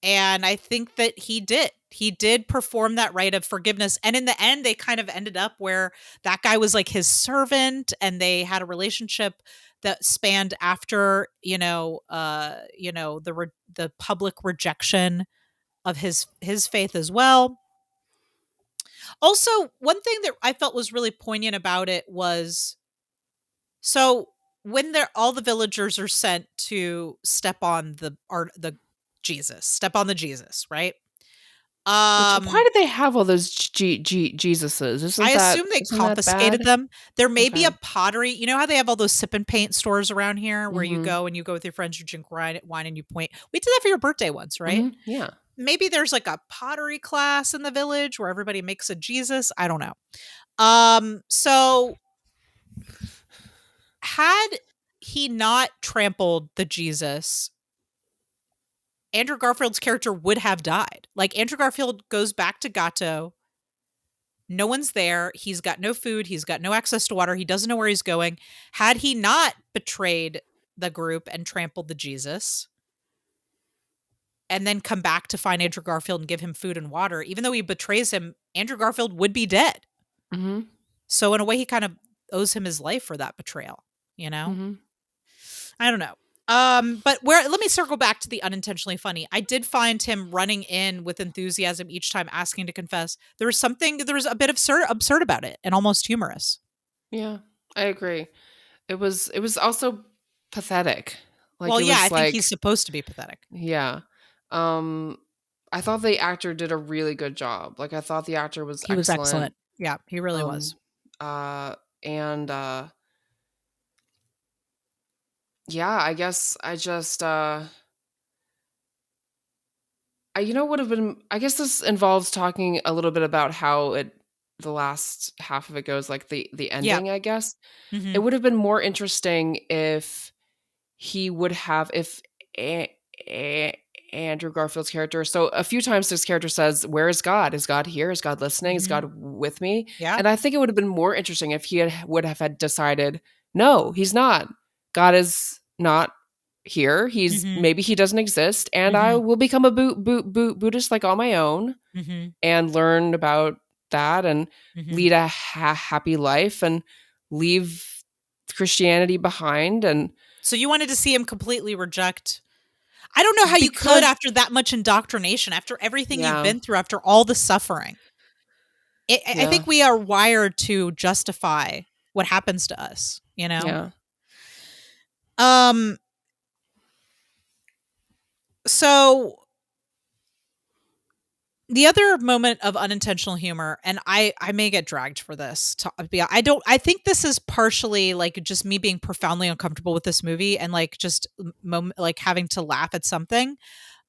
And I think that he did perform that rite of forgiveness. And in the end, they kind of ended up where that guy was like his servant, and they had a relationship that spanned after, the public rejection of his faith as well. Also, one thing that I felt was really poignant about it was, so when all the villagers are sent to step on the Jesus, right? Why did they have all those Jesuses? I assume they confiscated them. There may be a pottery. You know how they have all those sip and paint stores around here where you go with your friends, you drink wine and you point. We did that for your birthday once, right? Mm-hmm. Yeah. Maybe there's like a pottery class in the village where everybody makes a Jesus. I don't know. So had he not trampled the Jesus, Andrew Garfield's character would have died. Like, Andrew Garfield goes back to Gato. No one's there. He's got no food. He's got no access to water. He doesn't know where he's going. Had he not betrayed the group and trampled the Jesus, and then come back to find Andrew Garfield and give him food and water, even though he betrays him, Andrew Garfield would be dead. Mm-hmm. So in a way, he kind of owes him his life for that betrayal, Mm-hmm. I don't know. But let me circle back to the unintentionally funny. I did find him running in with enthusiasm each time asking to confess. There was a bit of absurd about it, and almost humorous. Yeah, I agree. It was also pathetic. Like, well, yeah, I think he's supposed to be pathetic. Yeah. I thought the actor did a really good job. Like, I thought the actor was excellent. Was excellent. Yeah, he really was. And yeah, I guess I just would have been, I guess this involves talking a little bit about how the last half of it goes, like the Yeah. ending, I guess. It Mhm. would have been more interesting if he would have if a, a, Andrew Garfield's character. So a few times this character says, "Where is God? Is God here? Is God listening? Is Mhm. God with me?" Yeah. And I think it would have been more interesting if would have had decided, "No, he's not. God is not here. Mhm. Maybe he doesn't exist, and I Mhm. will become a Buddhist like on my own Mhm. and learn about that and Mhm. lead a happy life and leave Christianity behind." And So you wanted to see him completely reject. I don't know how you could because after that much indoctrination, after everything you've yeah, been through, after all the suffering. I yeah, think we are wired to justify what happens to us, you know? yeah. Um, so the other moment of unintentional humor, and I may get dragged for this. I think this is partially like just me being profoundly uncomfortable with this movie and like just like having to laugh at something.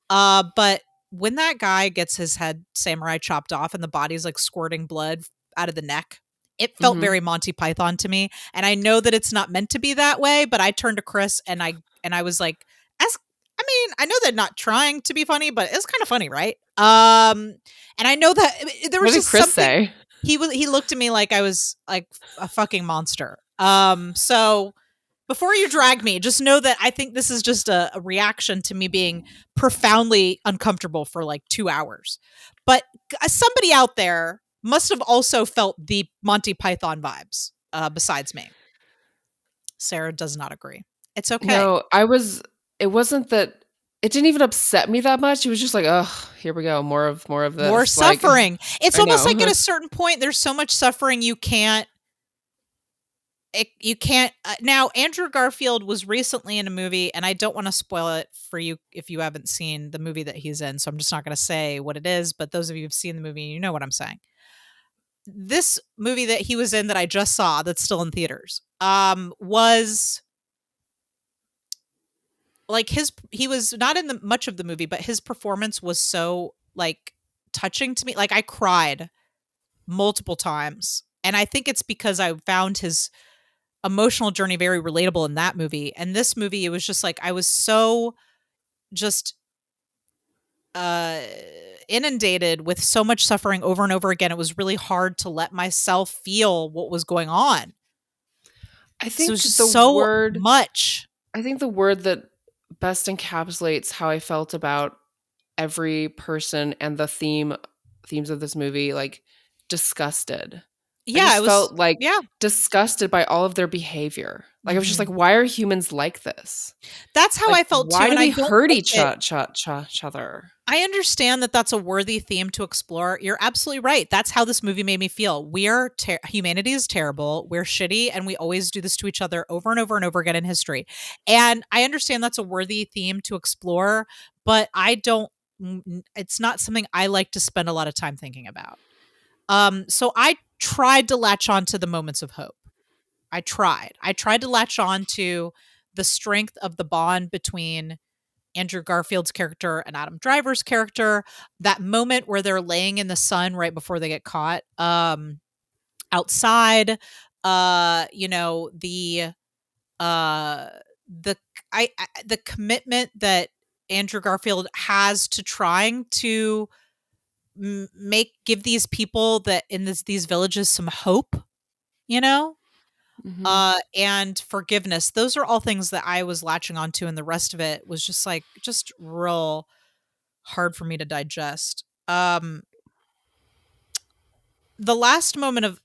But when that guy gets his head samurai chopped off and the body's like squirting blood out of the neck, it felt Mhm. very Monty Python to me. And I know that it's not meant to be that way, but I turned to Chris and I was like, as I mean, I know they're not trying to be funny, but it's kind of funny, right? And I know that there What was did just Chris something. say? He looked at me like I was like a fucking monster. So before you drag me, just know that I think this is just a reaction to me being profoundly uncomfortable for like 2 hours. But somebody out there must have also felt the Monty Python vibes, besides me. Sarah does not agree. It's okay. No, it wasn't that it didn't even upset me that much. It was just like, "Oh, here we go. More of More this." Like, suffering. It's I almost like at know. a certain point, there's so much suffering you can't now Andrew Garfield was recently in a movie, and I don't want to spoil it for you if you haven't seen the movie that he's in, so I'm just not going to say what it is, but those of you who've seen the movie, you know what I'm saying. This movie that he was in that I just saw that's still in theaters was like he was not in the much of the movie, but his performance was so like touching to me. Like I cried multiple times, and I think it's because I found his emotional journey very relatable in that movie. And this movie, it was just like I was so just uh inundated with so much suffering over and over again. It was really hard to let myself feel what was going on. I So it was think just so much. the word that best encapsulates how I felt about every person and themes of this movie, like, disgusted. I Yeah, just it was felt, like, yeah. disgusted by all of their behavior. Like, I was just like, Mhm. "Why are humans like this? That's how Like, I felt too, why do and I we don't hurt think each that other?" I understand that that's a worthy theme to explore. You're absolutely right. That's how this movie made me feel. Humanity is terrible. We're shitty, and we always do this to each other over and over and over again in history. And I understand that's a worthy theme to explore, but I don't. It's not something I like to spend a lot of time thinking about. So I tried to latch on to the moments of hope. I tried. I tried to latch on to the strength of the bond between Andrew Garfield's character and Adam Driver's character, that moment where they're laying in the sun right before they get caught, outside, you know, uh, the the commitment that Andrew Garfield has to trying to give these people that in these villages some hope, you know, Mhm. and forgiveness. Those are all things that I was latching onto, and the rest of it was just like just real hard for me to digest. The last moment of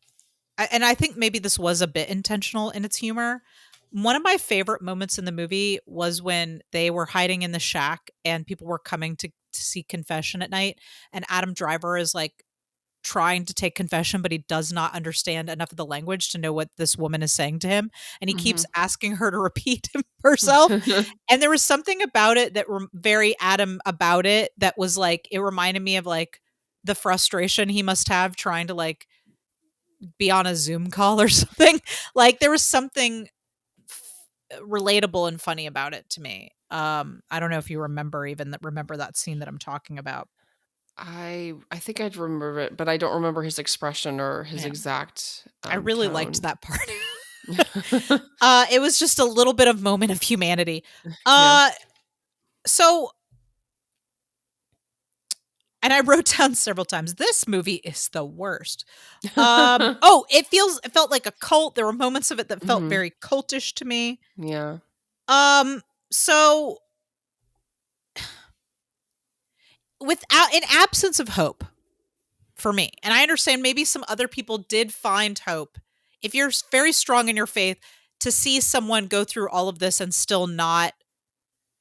and I think maybe this was a bit intentional in its humor. One of my favorite moments in the movie was when they were hiding in the shack and people were coming to seek confession at night, and Adam Driver is like trying to take confession, but he does not understand enough of the language to know what this woman is saying to him, and he keeps Mhm. asking her to repeat herself. And there was something about it that very Adam about it that was like it reminded me of like the frustration he must have trying to like be on a Zoom call or something. Like there was something relatable and funny about it to me. I don't know if you remember that scene that I'm talking about. I think I'd remember it, but I don't remember his expression or his Yeah. exact I really liked tone. that part. It was just a little bit of moment of humanity. Yeah. So, and I wrote down several times, this movie is the worst. It felt like a cult. There were moments of it that felt Mhm. very cultish to me. Yeah. So in absence of hope for me, and I understand maybe some other people did find hope. If you're very strong in your faith, to see someone go through all of this and still not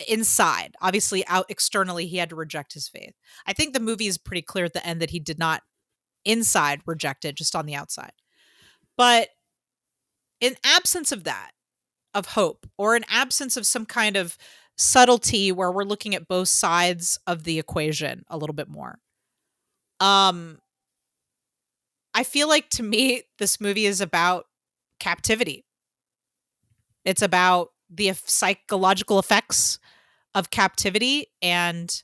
inside, obviously out externally, he had to reject his faith. I think the movie is pretty clear at the end that he did not inside reject it, just on the outside. But in absence of that, of hope, or in absence of some kind of subtlety where we're looking at both sides of the equation a little bit more, I feel like, to me, this movie is about captivity. It's about the psychological effects of captivity and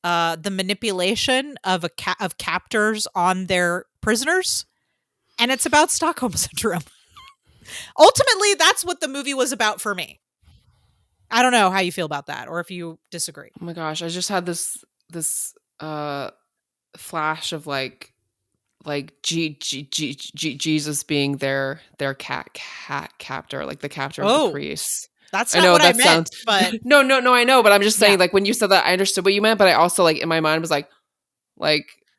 the manipulation of of captors on their prisoners, and it's about Stockholm syndrome. Ultimately, that's what the movie was about for me. I don't know how you feel about that, or if you disagree. Oh my gosh, I just had this flash of like Jesus being their captor, like the captor of the Oh, priests. that's I not know what I that meant, sounds but no, I know, but I'm just saying, yeah, like when you said that, I understood what you meant, but I also, like, in my mind was like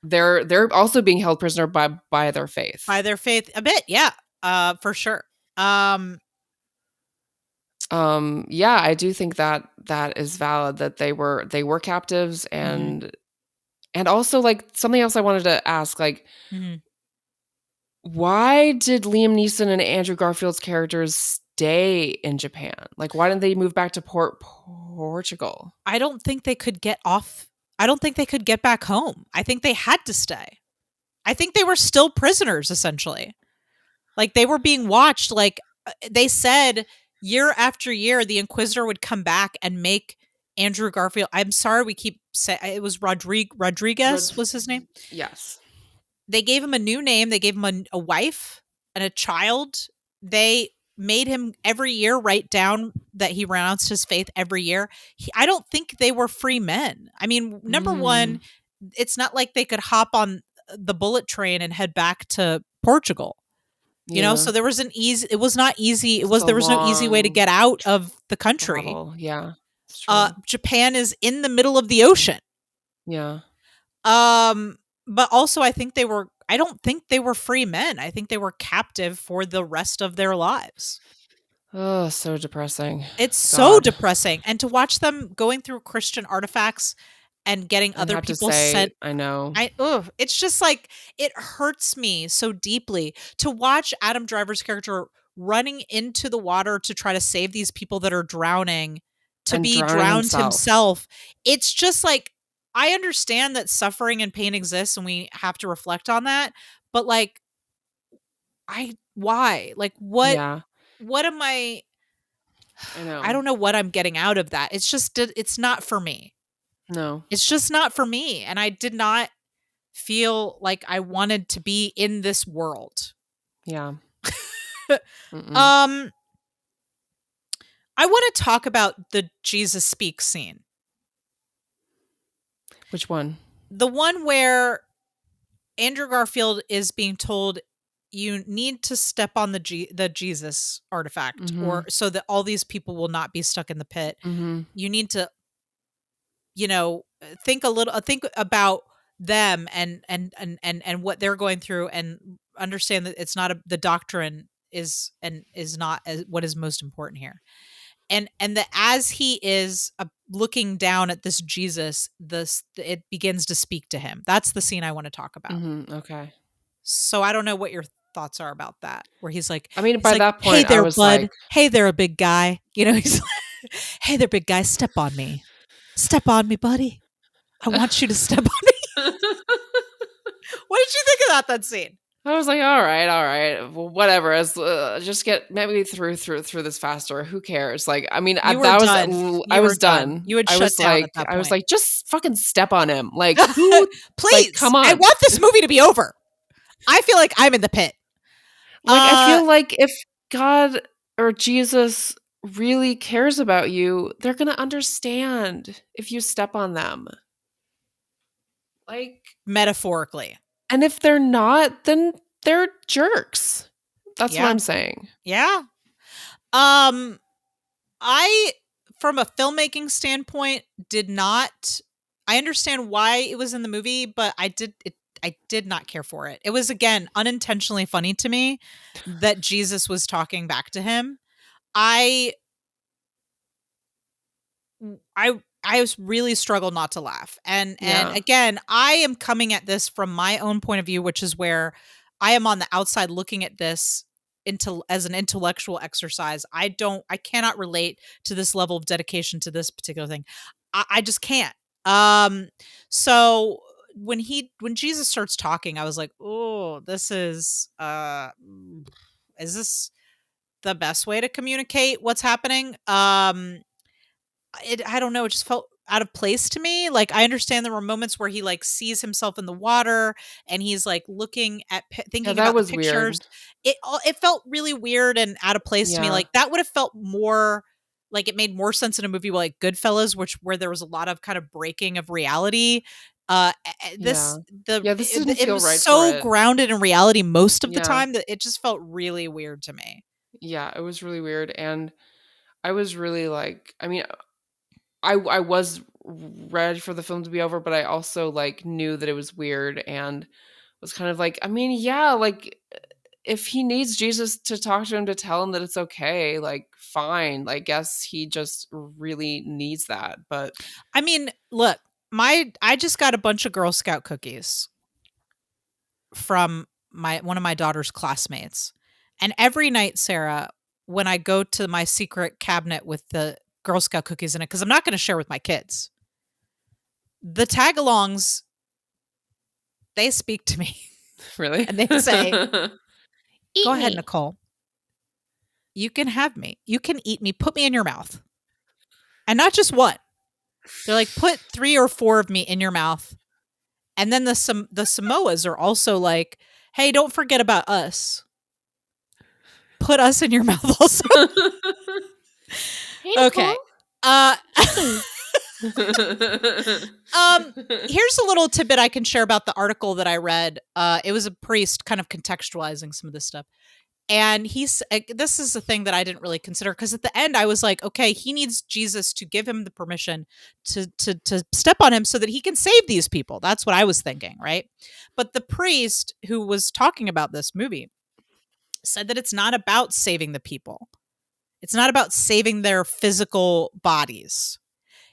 they're also being held prisoner by their faith. by their faith a bit, yeah, for sure. Yeah, I do think that that is valid, that they were captives, Mhm, and also, like, something else I wanted to ask, like, mhm. why did Liam Neeson and Andrew Garfield's characters stay in Japan? Like, why didn't they move back to Portugal? I don't think they could get off. I don't think they could get back home. I think they had to stay. I think they were still prisoners, essentially. Like, they were being watched. Like, they said year after year, the Inquisitor would come back and make Andrew Garfield. I'm sorry, we keep saying it was Rodriguez Rod was his name. Yes. They gave him a new name. They gave him a wife and a child. They made him every year write down that he renounced his faith every year. I don't think they were free men. I mean, number one, Mm, it's not like they could hop on the bullet train and head back to Portugal. yeah. So there was it was not easy. It's a There was no easy way to long get out of the country. travel. Yeah, it's true. Japan is in the middle of the ocean. Yeah. Um, but also I don't think they were free men. I think they were captive for the rest of their lives. Oh, so depressing. It's so God. depressing. And to watch them going through Christian artifacts and getting I other have to people say, sent, I know. it's just like, it hurts me so deeply to watch Adam Driver's character running into the water to try to save these people that are drowning, to And be drowning drowned himself. himself. It's just like, I understand that suffering and pain exists and we have to reflect on that, but like, why? Like, Yeah, what am I I I know. don't know what I'm getting out of that. It's just it's not for me. No. It's just not for me, and I did not feel like I wanted to be in this world. Yeah. Mm-mm. Um I want to talk about the Jesus Speaks scene. Which one? The one where Andrew Garfield is being told, you need to step on the Jesus artifact, Mhm. or so that all these people will not be stuck in the pit. Mhm. You need to, think about them and what they're going through, and understand that it's not the doctrine is not what is most important here. And that as he is looking down at this Jesus, it begins to speak to him. That's the scene I want to talk about. Mhm. Okay. So I don't know what your thoughts are about that, where I mean, he's by like, that "Hey point, I there, was bud. like, Hey there, a big guy." He's like, "Hey there, big guy. Step on me. Step on me, buddy. I want you to step on me." What did you think about that scene? I was like, all right, well, whatever. As just get maybe through this faster. Who cares? Like, I mean, You were that was done. I You were was done. done. You had shut down at that point. Just fucking step on him. Like, who? Like, Please. come I on. want this movie to be over. I feel like I'm in the pit. Like, I feel like if God or Jesus really cares about you, they're gonna understand if you step on them. Like, metaphorically. and if they're not, then they're jerks. That's what Yeah. I'm saying. Yeah. I, from a filmmaking standpoint, I understand why it was in the movie, but I did not care for it. It was, again, unintentionally funny to me that Jesus was talking back to him. I was really struggled not to laugh. And Yeah. again, I am coming at this from my own point of view, which is where I am on the outside looking at this as an intellectual exercise. I cannot relate to this level of dedication to this particular thing. I just can't. So when Jesus starts talking, I was like, oh, this is this the best way to communicate what's happening? I don't know, it just felt out of place to me. Like, I understand there were moments where he, like, sees himself in the water and he's, like, looking at Yeah, thinking that about the was weird. pictures. It felt really weird and out of place to me. Yeah. Like, that would have felt more like it made more sense in a movie like Goodfellas, where there was a lot of kind of breaking of reality. Yeah. This Yeah, this didn't it feel was right for so it. grounded in reality most of the Yeah. time that it just felt really weird to me. Yeah, it was really weird, and I was really like, I mean, I was ready for the film to be over, but I also like knew that it was weird and was kind of like, I mean, yeah, like if he needs Jesus to talk to him to tell him that it's okay, like fine. I guess he just really needs that. But I mean, look, I just got a bunch of Girl Scout cookies from one of my daughter's classmates. And every night, Sarah, when I go to my secret cabinet with the Girl Scout cookies in it, because I'm not going to share with my kids, the tag-alongs, they speak to me. really? And they say, Eat go ahead, me. Nicole. You can have me. You can eat me. Put me in your mouth. And not just one. They're like, put 3 or 4 of me in your mouth. And then the Samoas are also like, hey, don't forget about us. Put us in your mouth also. Hey, Okay. Here's a little tidbit I can share about the article that I read. It was a priest kind of contextualizing some of this stuff. And this is a thing that I didn't really consider, because at the end I was like, okay, he needs Jesus to give him the permission to step on him so that he can save these people. That's what I was thinking, right? But the priest who was talking about this movie said that it's not about saving the people. It's not about saving their physical bodies.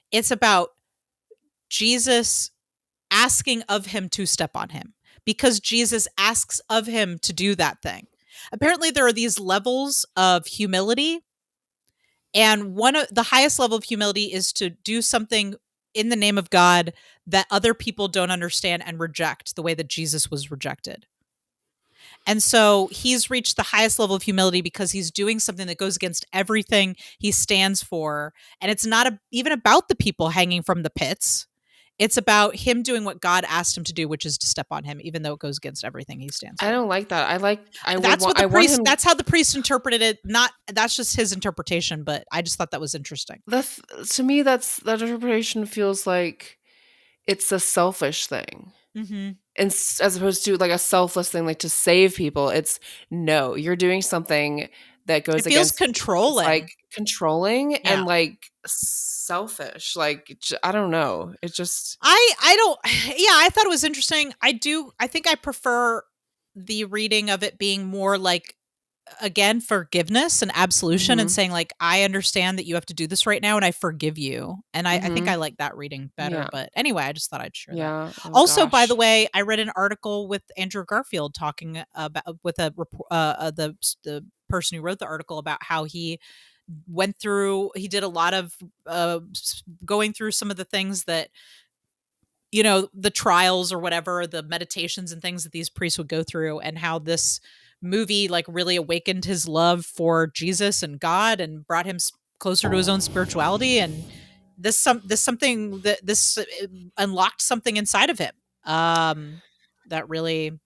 It's about Jesus asking of him to step on him, because Jesus asks of him to do that thing. Apparently, there are these levels of humility, and one of the highest level of humility is to do something in the name of God that other people don't understand and reject the way that Jesus was rejected. And so he's reached the highest level of humility because he's doing something that goes against everything he stands for. And it's not even about the people hanging from the pits. It's about him doing what God asked him to do, which is to step on him, even though it goes against everything he stands for. I don't like that. That's how the priest interpreted it. That's just his interpretation, but I just thought that was interesting. To me, that interpretation feels like it's a selfish thing. Mm-hmm. And as opposed to like a selfless thing, like to save people. It's no, you're doing something that goes It feels against controlling. like controlling Yeah. and like selfish. Like I don't know. It just I don't. Yeah, I thought it was interesting. I think I prefer the reading of it being more like, again, forgiveness and absolution, and saying like, I understand that you have to do this right now and I forgive you. And I think I like that reading better. Yeah. But anyway, I just thought I'd share that. Oh, Also, by gosh. the way, I read an article with Andrew Garfield talking about with the person who wrote the article about how he did a lot of going through some of the things that the trials or whatever, the meditations and things that these priests would go through, and how this movie like really awakened his love for Jesus and God and brought him closer to his own spirituality. And this unlocked something inside of him that really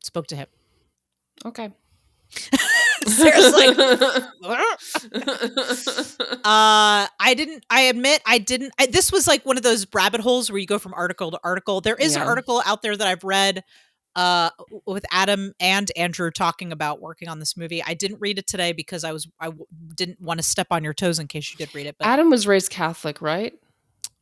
spoke to him. Okay. Sarah's like, this was like one of those rabbit holes where you go from article to article. There is an article out there that I've read with Adam and Andrew talking about working on this movie. I didn't read it today because I didn't want to step on your toes in case you did read it. But Adam was raised Catholic, right?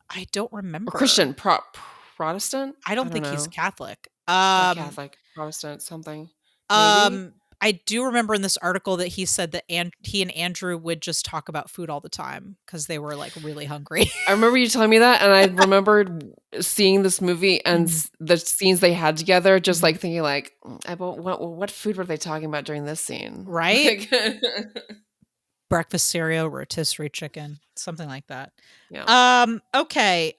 I don't remember. Or Christian, Protestant? I don't think he's Catholic. Not Catholic, Protestant, something. Maybe? I do remember in this article that he said that he and Andrew would just talk about food all the time because they were like really hungry. I remember you telling me that, and I remembered seeing this movie and the scenes they had together, just like thinking like, what food were they talking about during this scene? Right? Breakfast cereal, rotisserie chicken, something like that. Yeah. Okay.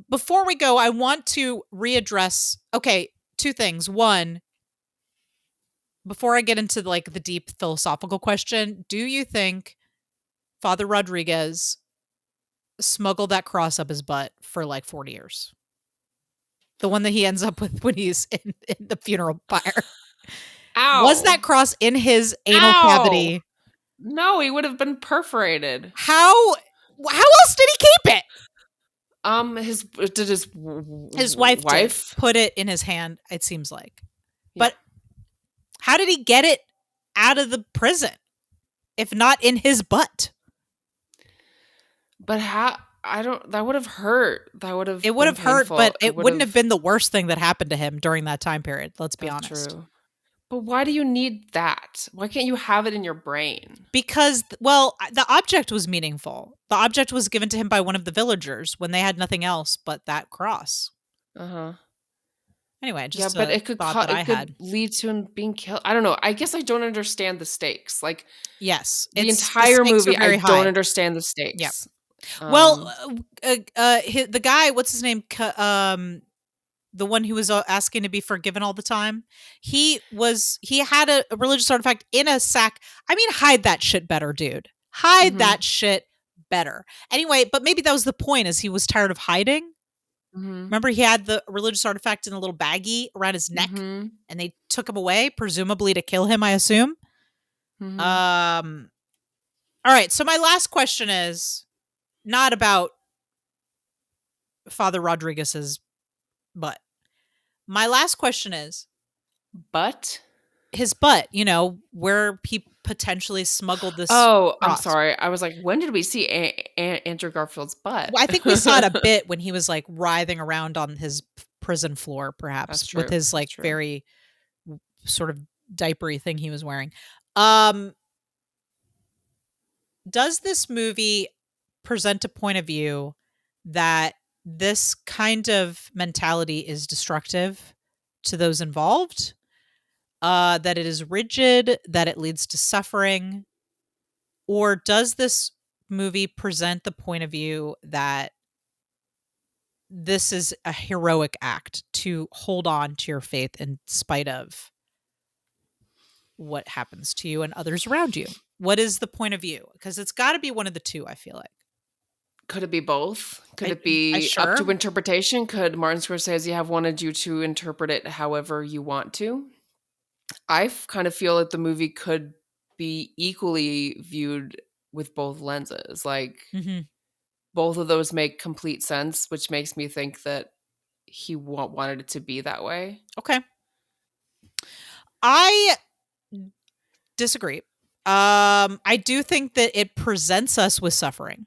Before we go, I want to readdress, two things. One, before I get into like the deep philosophical question, do you think Father Rodriguez smuggled that cross up his butt for like 40 years? The one that he ends up with when he's in the funeral pyre. Ow. Was that cross in his anal cavity? No, he would have been perforated. How else did he keep it? His wife did put it in his hand, it seems like. Yeah. But how did he get it out of the prison if not in his butt? But that would have hurt. It would have hurt, but it wouldn't have been the worst thing that happened to him during that time period. Let's be honest. True. But why do you need that? Why can't you have it in your brain? Because, the object was meaningful. The object was given to him by one of the villagers when they had nothing else but that cross. Uh-huh. Anyway, just but it could lead to him being killed. I don't know. I guess I don't understand the stakes. Like, yes, the entire movie, I don't understand the stakes. Yeah. The guy, what's his name? The one who was asking to be forgiven all the time. He had a religious artifact in a sack. I mean, hide that shit better, dude. Hide that shit better. Anyway, but maybe that was the point, is he was tired of hiding. Remember, he had the religious artifact in a little baggie around his neck, and they took him away, presumably to kill him, I assume. All right, so my last question is not about Father Rodriguez's butt. My last question is, his butt, where he potentially smuggled this. Oh, cross. I'm sorry. I was like, when did we see Andrew Garfield's butt? Well, I think we saw it a bit when he was like writhing around on his prison floor, perhaps with his like very sort of diapery thing he was wearing. Does this movie present a point of view that this kind of mentality is destructive to those involved? That it is rigid, that it leads to suffering? Or does this movie present the point of view that this is a heroic act to hold on to your faith in spite of what happens to you and others around you? What is the point of view? Because it's got to be one of the two, I feel like. Could it be both? Could it be up to interpretation? Could Martin Scorsese have wanted you to interpret it however you want to? I kind of feel that the movie could be equally viewed with both lenses. Like, both of those make complete sense, which makes me think that he wanted it to be that way. Okay. I disagree. I do think that it presents us with suffering,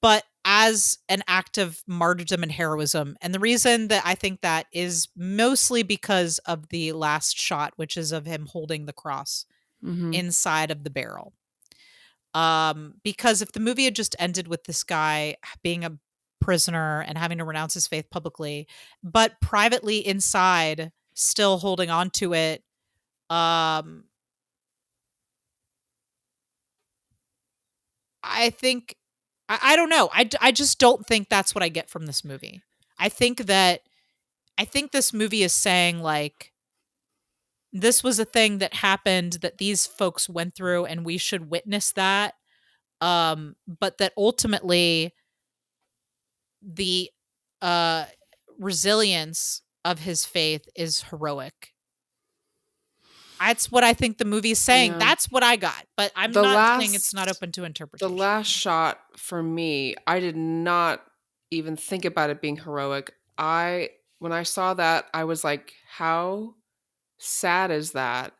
but as an act of martyrdom and heroism. And the reason that I think that is mostly because of the last shot, which is of him holding the cross inside of the barrel. Because if the movie had just ended with this guy being a prisoner and having to renounce his faith publicly, but privately inside still holding on to it, I think, I don't know. I just don't think that's what I get from this movie. I think this movie is saying, like, this was a thing that happened that these folks went through and we should witness that. But that ultimately the uh resilience of his faith is heroic. That's what I think the movie's saying. Yeah. That's what I got. But I'm The not saying it's not last- open to The interpretation. last shot for me, I did not even think about it being heroic. When I saw that, I was like, how sad is that?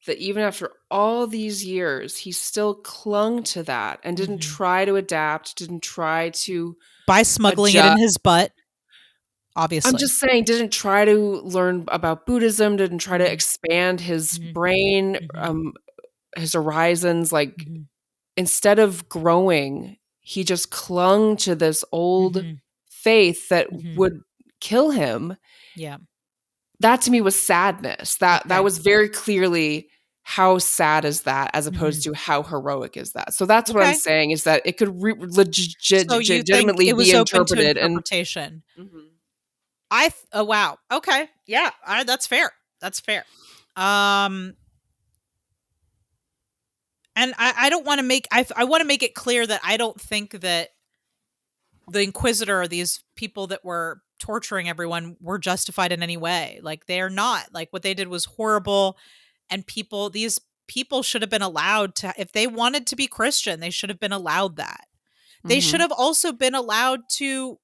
That even after all these years, he still clung to that and didn't Mhm. try to adapt, didn't try to By smuggling it in his butt, obviously. I'm just saying, didn't try to learn about Buddhism, didn't try to Mhm. expand his Mhm. brain, Mhm. his horizons. Like, Mhm. instead of growing, he just clung to this old Mhm. faith that Mhm. would kill him. Yeah. That to me was sadness. That Okay. was very clearly how sad is that, as opposed Mhm. to how heroic is that. So that's what I'm Okay. saying, is that it could So you think legitimately it was be open to interpreted and interpretation? Mhm. Oh wow. Okay. Yeah. That's fair. That's fair. And I don't want to make I want to make it clear that I don't think that the Inquisitor or these people that were torturing everyone were justified in any way. Like, they're not. Like, what they did was horrible, and these people should have been allowed to, if they wanted to be Christian, they should have been allowed that. They should Mhm. have also been allowed to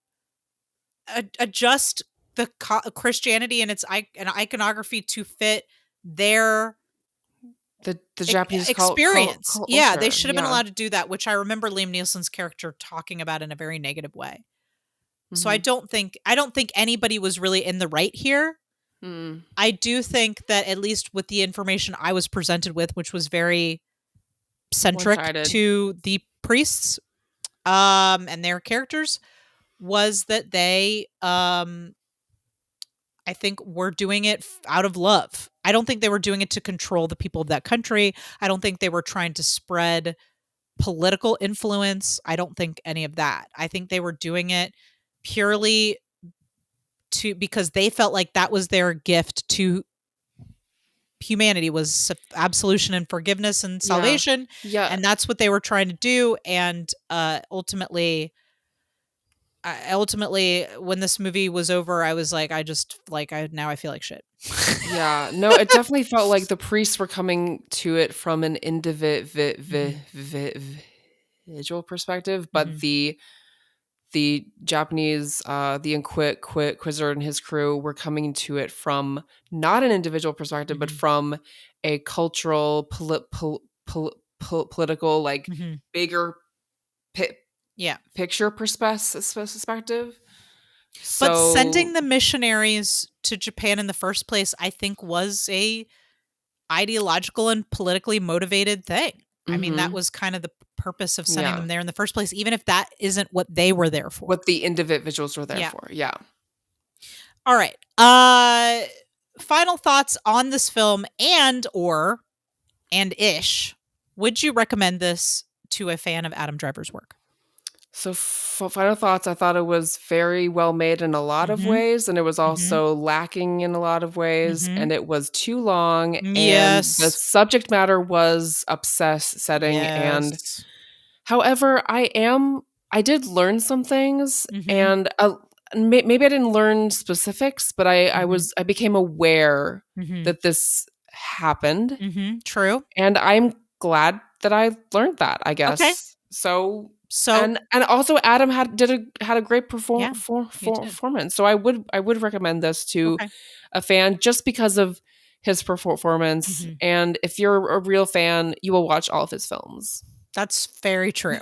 adjust the Christianity and its iconography to fit their The Japanese experience. Yeah, they culture, should have been yeah. allowed to do that, which I remember Liam Neeson's character talking about in a very negative way. So I Mhm. don't think anybody was really in the right here. Mm. I do think that, at least with the information I was presented with, which was very centric One-sided. to the priests and their characters, was that they I think were doing it out of love. I don't think they were doing it to control the people of that country. I don't think they were trying to spread political influence. I don't think any of that. I think they were doing it purely because they felt like that was their gift to humanity, was absolution and forgiveness and Yeah. salvation. Yeah. And that's what they were trying to do. And ultimately, when this movie was over, I was like, now I feel like shit. Yeah. No, it definitely felt like the priests were coming to it from an individual perspective, but Mhm. the Japanese, the Inquisitor and his crew were coming to it from not an individual perspective, but Mhm. from a cultural, political, like, Mhm. bigger Yeah. picture perspective. But So sending the missionaries to Japan in the first place, I think, was a ideological and politically motivated thing. I mean, that Mhm. was kind of the purpose of sending Yeah. them there in the first place, even if that isn't what they were there for. What the individuals were there Yeah. for. Yeah. All right. Final thoughts on this film and ish. Would you recommend this to a fan of Adam Driver's work? So, final thoughts, I thought it was very well made in a lot of Mhm. ways, and it was Mhm. also lacking in a lot of ways, Mhm. and it was too long, and the Yes. subject matter was setting. And Yes. however, I did learn some things, Mhm. and maybe I didn't learn specifics, but Mhm. I became aware Mhm. that this happened, Mhm. True. and I'm glad that I learned that, I Okay. guess. So, So, and also Adam had a great yeah, you did. performance. So I would recommend this to Okay. a fan just because of his performance. Mhm. And if you're a real fan, you will watch all of his films. That's very true.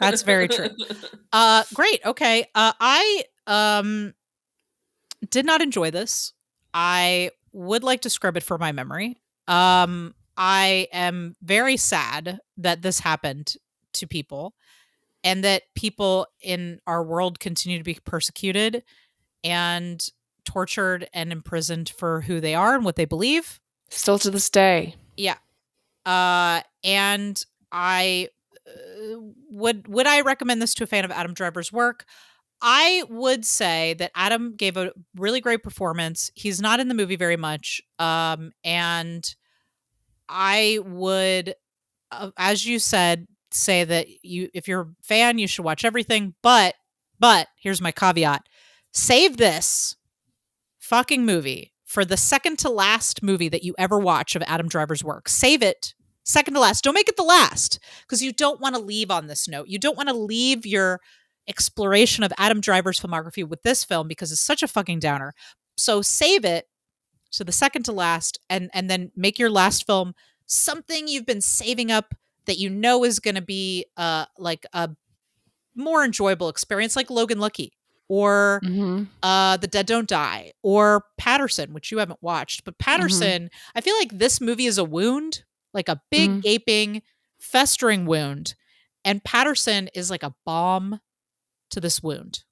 That's very true. Great. Okay. I did not enjoy this. I would like to scrub it for my memory. I am very sad that this happened to people and that people in our world continue to be persecuted and tortured and imprisoned for who they are and what they believe. Still to this day. Yeah. And I would I recommend this to a fan of Adam Driver's work? I would say that Adam gave a really great performance. He's not in the movie very much. And I would, as you said, say that if you're a fan, you should watch everything. But here's my caveat: save this fucking movie for the second to last movie that you ever watch of Adam Driver's work. Save it second to last. Don't make it the last, because you don't want to leave on this note. You don't want to leave your exploration of Adam Driver's filmography with this film because it's such a fucking downer. So save it to the second to last, and then make your last film something you've been saving up that you know is going to be like a more enjoyable experience, like Logan Lucky or The Dead Don't Die or Patterson, which you haven't watched. But Patterson, I feel like this movie is a wound, like a big gaping festering wound, and Patterson is like a balm to this wound.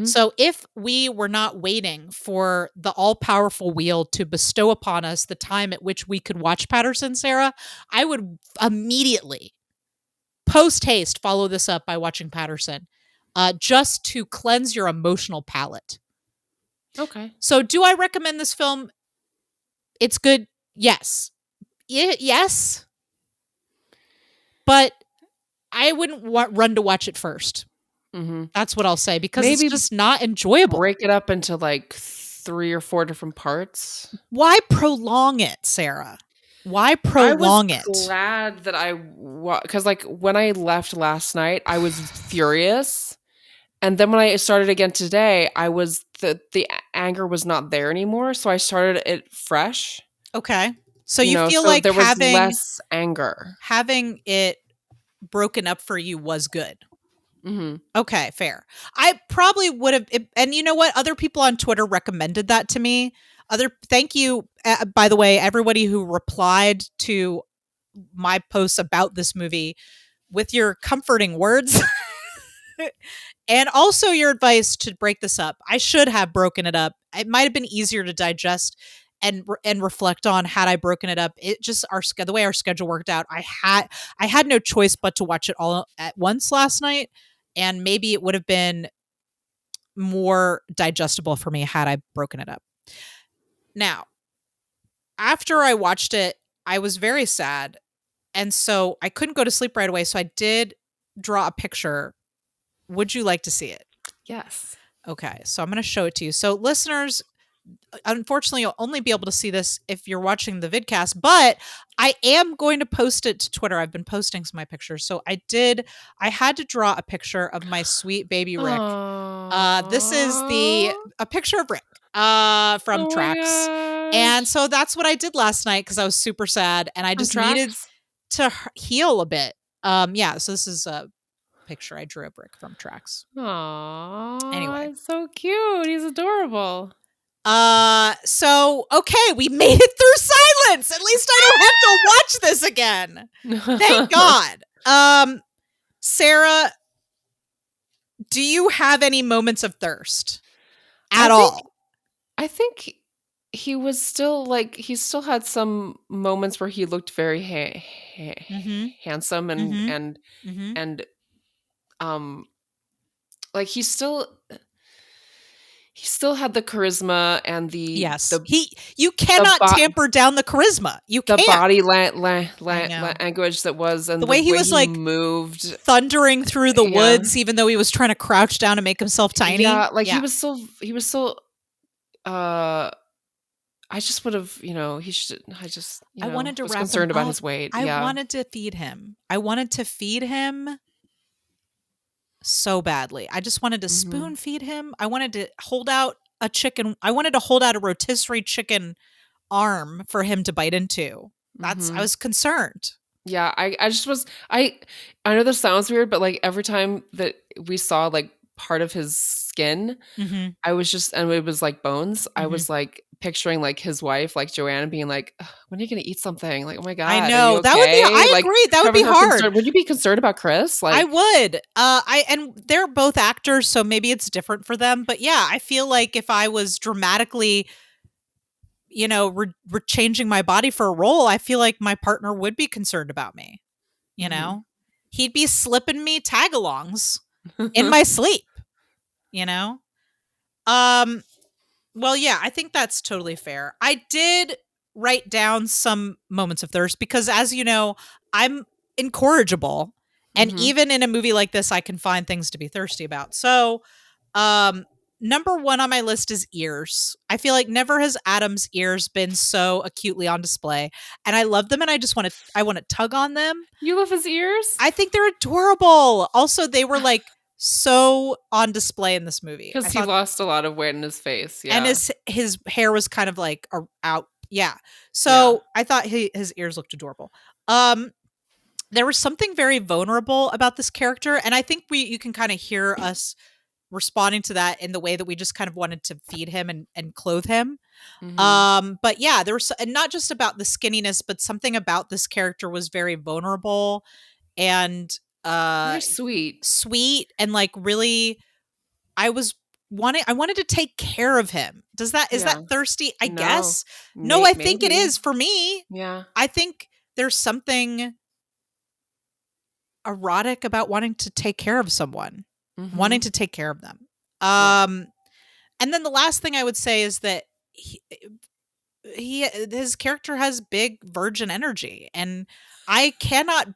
So if we were not waiting for the all-powerful wheel to bestow upon us the time at which we could watch Patterson, Sarah, I would immediately, post-haste, follow this up by watching Patterson, just to cleanse your emotional palate. Okay. So do I recommend this film? It's good. Yes. Yes. But I wouldn't run to watch it first. That's what I'll say, because Maybe it's just not enjoyable. break it up into like 3 or 4 different parts. Why prolong it, Sarah? Why prolong it? I was glad that because like when I left last night, I was furious. And then when I started again today, I was the anger was not there anymore. So I started it fresh. Okay. So you feel so like there was having less anger. Having it broken up for you was good. Okay, fair. I probably would have, and you know what? Other people on Twitter recommended that to me. Thank you, by the way, everybody who replied to my posts about this movie with your comforting words. And also your advice to break this up. I should have broken it up. It might have been easier to digest and reflect on had I broken it up. It just the way our schedule worked out. I had no choice but to watch it all at once last night, and maybe it would have been more digestible for me had I broken it up. Now, after I watched it, I was very sad, and so I couldn't go to sleep right away. So I did draw a picture. Would you like to see it? Yes. Okay, so I'm going to show it to you. So listeners, unfortunately, you'll only be able to see this if you're watching the vidcast, but I am going to post it to Twitter. I've been posting some of my pictures. So I had to draw a picture of my sweet baby Rick. This is a picture of Rick from Tracks. And so that's what I did last night because I was super sad and I just needed to heal a bit. So this is a picture I drew of Rick from Tracks. Aww. Anyway. It's so cute. He's adorable. So okay, we made it through silence. At least I don't have to watch this again. Thank God. Sarah, do you have any moments of thirst at all? I think he was still he still had some moments where he looked very handsome and like he still had the charisma and you cannot tamper down the charisma. You can't. The body language that was, and the way he was like moved, thundering through the woods, even though he was trying to crouch down and make himself tiny. He was so. I just would have, he should. I wanted to was wrap concerned him about up. his weight. I wanted to feed him. So badly. I just wanted to spoon feed him. I wanted to hold out a chicken. I wanted to hold out a rotisserie chicken arm for him to bite into. I was concerned. Yeah, I just was. I know this sounds weird, but like every time that we saw like part of his skin, I was just, and it was like bones. I was like picturing like his wife, like Joanna, being like, "When are you going to eat something?" Like, oh my God, I know that would be. I agree. That would be hard. Would you be concerned about Chris? Like, I would. And they're both actors, so maybe it's different for them. But yeah, I feel like if I was dramatically, changing my body for a role, I feel like my partner would be concerned about me. He'd be slipping me tag-alongs in my sleep. you know? Well, yeah, I think that's totally fair. I did write down some moments of thirst because, as you know, I'm incorrigible. And Mhm. even in a movie like this, I can find things to be thirsty about. So, um, number one on my list is ears. I feel like never has Adam's ears been so acutely on display. And I love them and I want to tug on them. You love his ears? I think they're adorable. Also, they were like so on display in this movie. Because I he thought- lost a lot of weight in his face. Yeah. and his hair was kind of like out. Yeah. So I thought his ears looked adorable. There was something very vulnerable about this character, and I think you can kind of hear us responding to that in the way that we just kind of wanted to feed him and clothe him. Mhm. But yeah, there was, and not just about the skinniness, but something about this character was very vulnerable and Very sweet. sweet, and like really, I wanted to take care of him. Is Yeah. that thirsty? I No. guess. No, I think it Maybe. is for me. Yeah. I think there's something erotic about wanting to take care of someone, wanting Mhm. to take care of them. Yeah. And then the last thing I would say is that his character has big virgin energy, and I cannot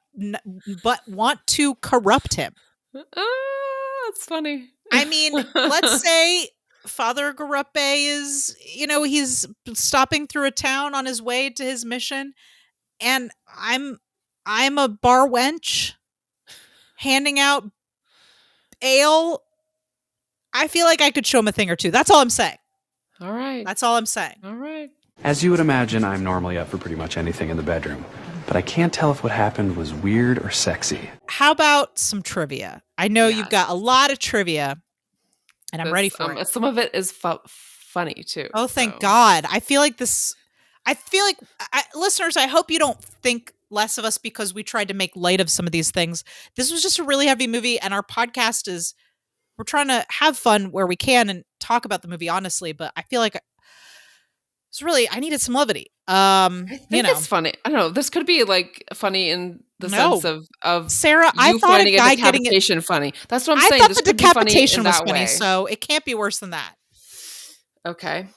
but want to corrupt him. That's funny. I mean, let's say Father Garuppe is, he's stopping through a town on his way to his mission, and I'm a bar wench handing out ale. I feel like I could show him a thing or two. That's all I'm saying. All right. That's all I'm saying. All right. As you would imagine, I'm normally up for pretty much anything in the bedroom. But I can't tell if what happened was weird or sexy. How about some trivia? I know you've got a lot of trivia, and I'm ready for it. Some of it is funny too. Oh, thank so. God. I feel like listeners, I hope you don't think less of us because we tried to make light of some of these things. This was just a really heavy movie, and our podcast we're trying to have fun where we can and talk about the movie honestly, but I feel like I needed some levity. I think it's funny. I don't know. This could be like funny in the sense of Sarah. I thought finding a guy a decapitation funny. That's what I'm I saying. thought This the could be funny in decapitation was that funny, way. so it can't be worse than that. Okay.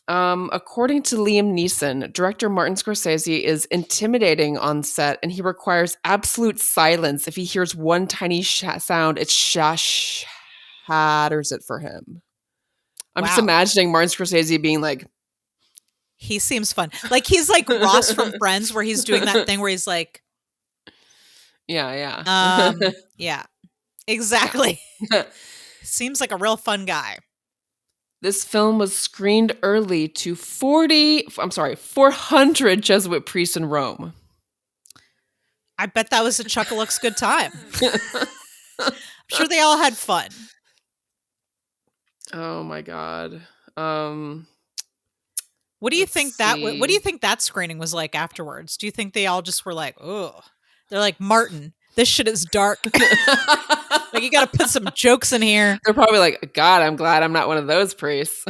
According to Liam Neeson, director Martin Scorsese is intimidating on set, and he requires absolute silence. If he hears one tiny sound, it shatters it for him. I'm just Wow. imagining Martin Scorsese being like, He seems fun. Like he's like Ross from Friends, where he's doing that thing where he's like, yeah. yeah, exactly. Seems like a real fun guy. This film was screened early to 400 Jesuit priests in Rome. I bet that was a Chuckalooks good time. I'm sure they all had fun. Oh my God. What do you Let's think that? What do you see. think that screening was like afterwards? Do you think they all just were like, "Oh," they're like, "Martin, this shit is dark. Like you got to put some jokes in here." They're probably like, God, I'm glad I'm not one of those priests.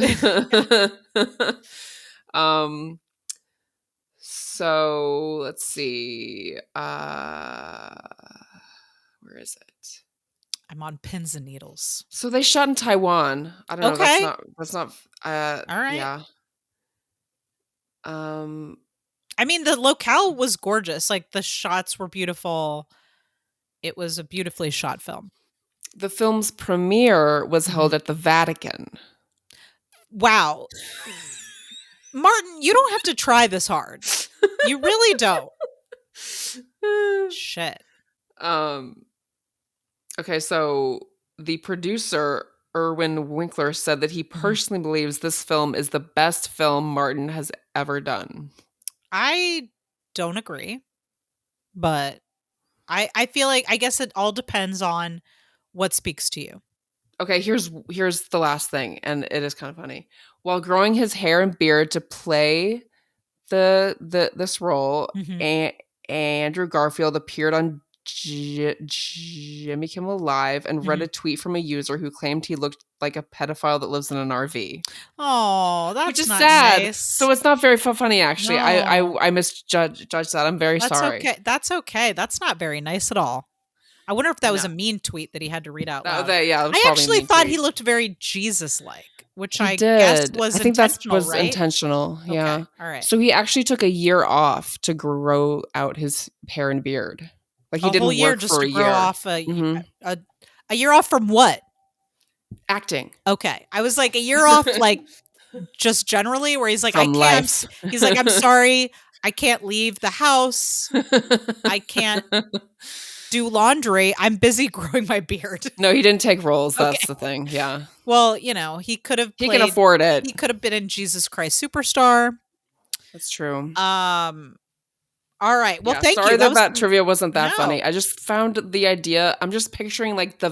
So let's see. Where is it? I'm on pins and needles. So they shot in Taiwan. I don't know. Okay. That's not. All right. Yeah. I mean, the locale was gorgeous. Like the shots were beautiful. It was a beautifully shot film. The film's premiere was held at the Vatican. Wow. Martin, you don't have to try this hard. You really don't. Shit. Okay, so the producer Irwin Winkler said that he personally believes this film is the best film Martin has ever done. I don't agree, but I feel like I guess it all depends on what speaks to you. Okay, here's the last thing, and it is kind of funny. While growing his hair and beard to play this role, Andrew Garfield appeared on Jimmy Kimmel Live and read a tweet from a user who claimed he looked like a pedophile that lives in an RV. Oh, that's which is not sad. nice. So it's not very funny, actually. No. I misjudged that. I'm very That's sorry. okay. That's okay. That's not very nice at all. I wonder if that was No. a mean tweet that he had to read out That loud. was I probably a actually mean thought tweet. he looked very Jesus-like, which He I guess did. was I think that intentional, was right? intentional. Yeah. Okay, all right. So he actually took a year off to grow out his hair and beard. Like he A whole didn't year work just for to a grow year. off Mhm. a year off from what? Acting Okay, I was like a year off, like just generally, where he's like, I from can't. life. He's like, I'm sorry, I can't leave the house. I can't do laundry. I'm busy growing my beard. No, he didn't take roles. Okay. That's the thing. Yeah. Well, you know, he could have He played. can afford it. He could have been in Jesus Christ Superstar. That's true. All right. Well, Yeah, thank sorry you. that was trivia wasn't that No. funny. I just found the idea. I'm just picturing like the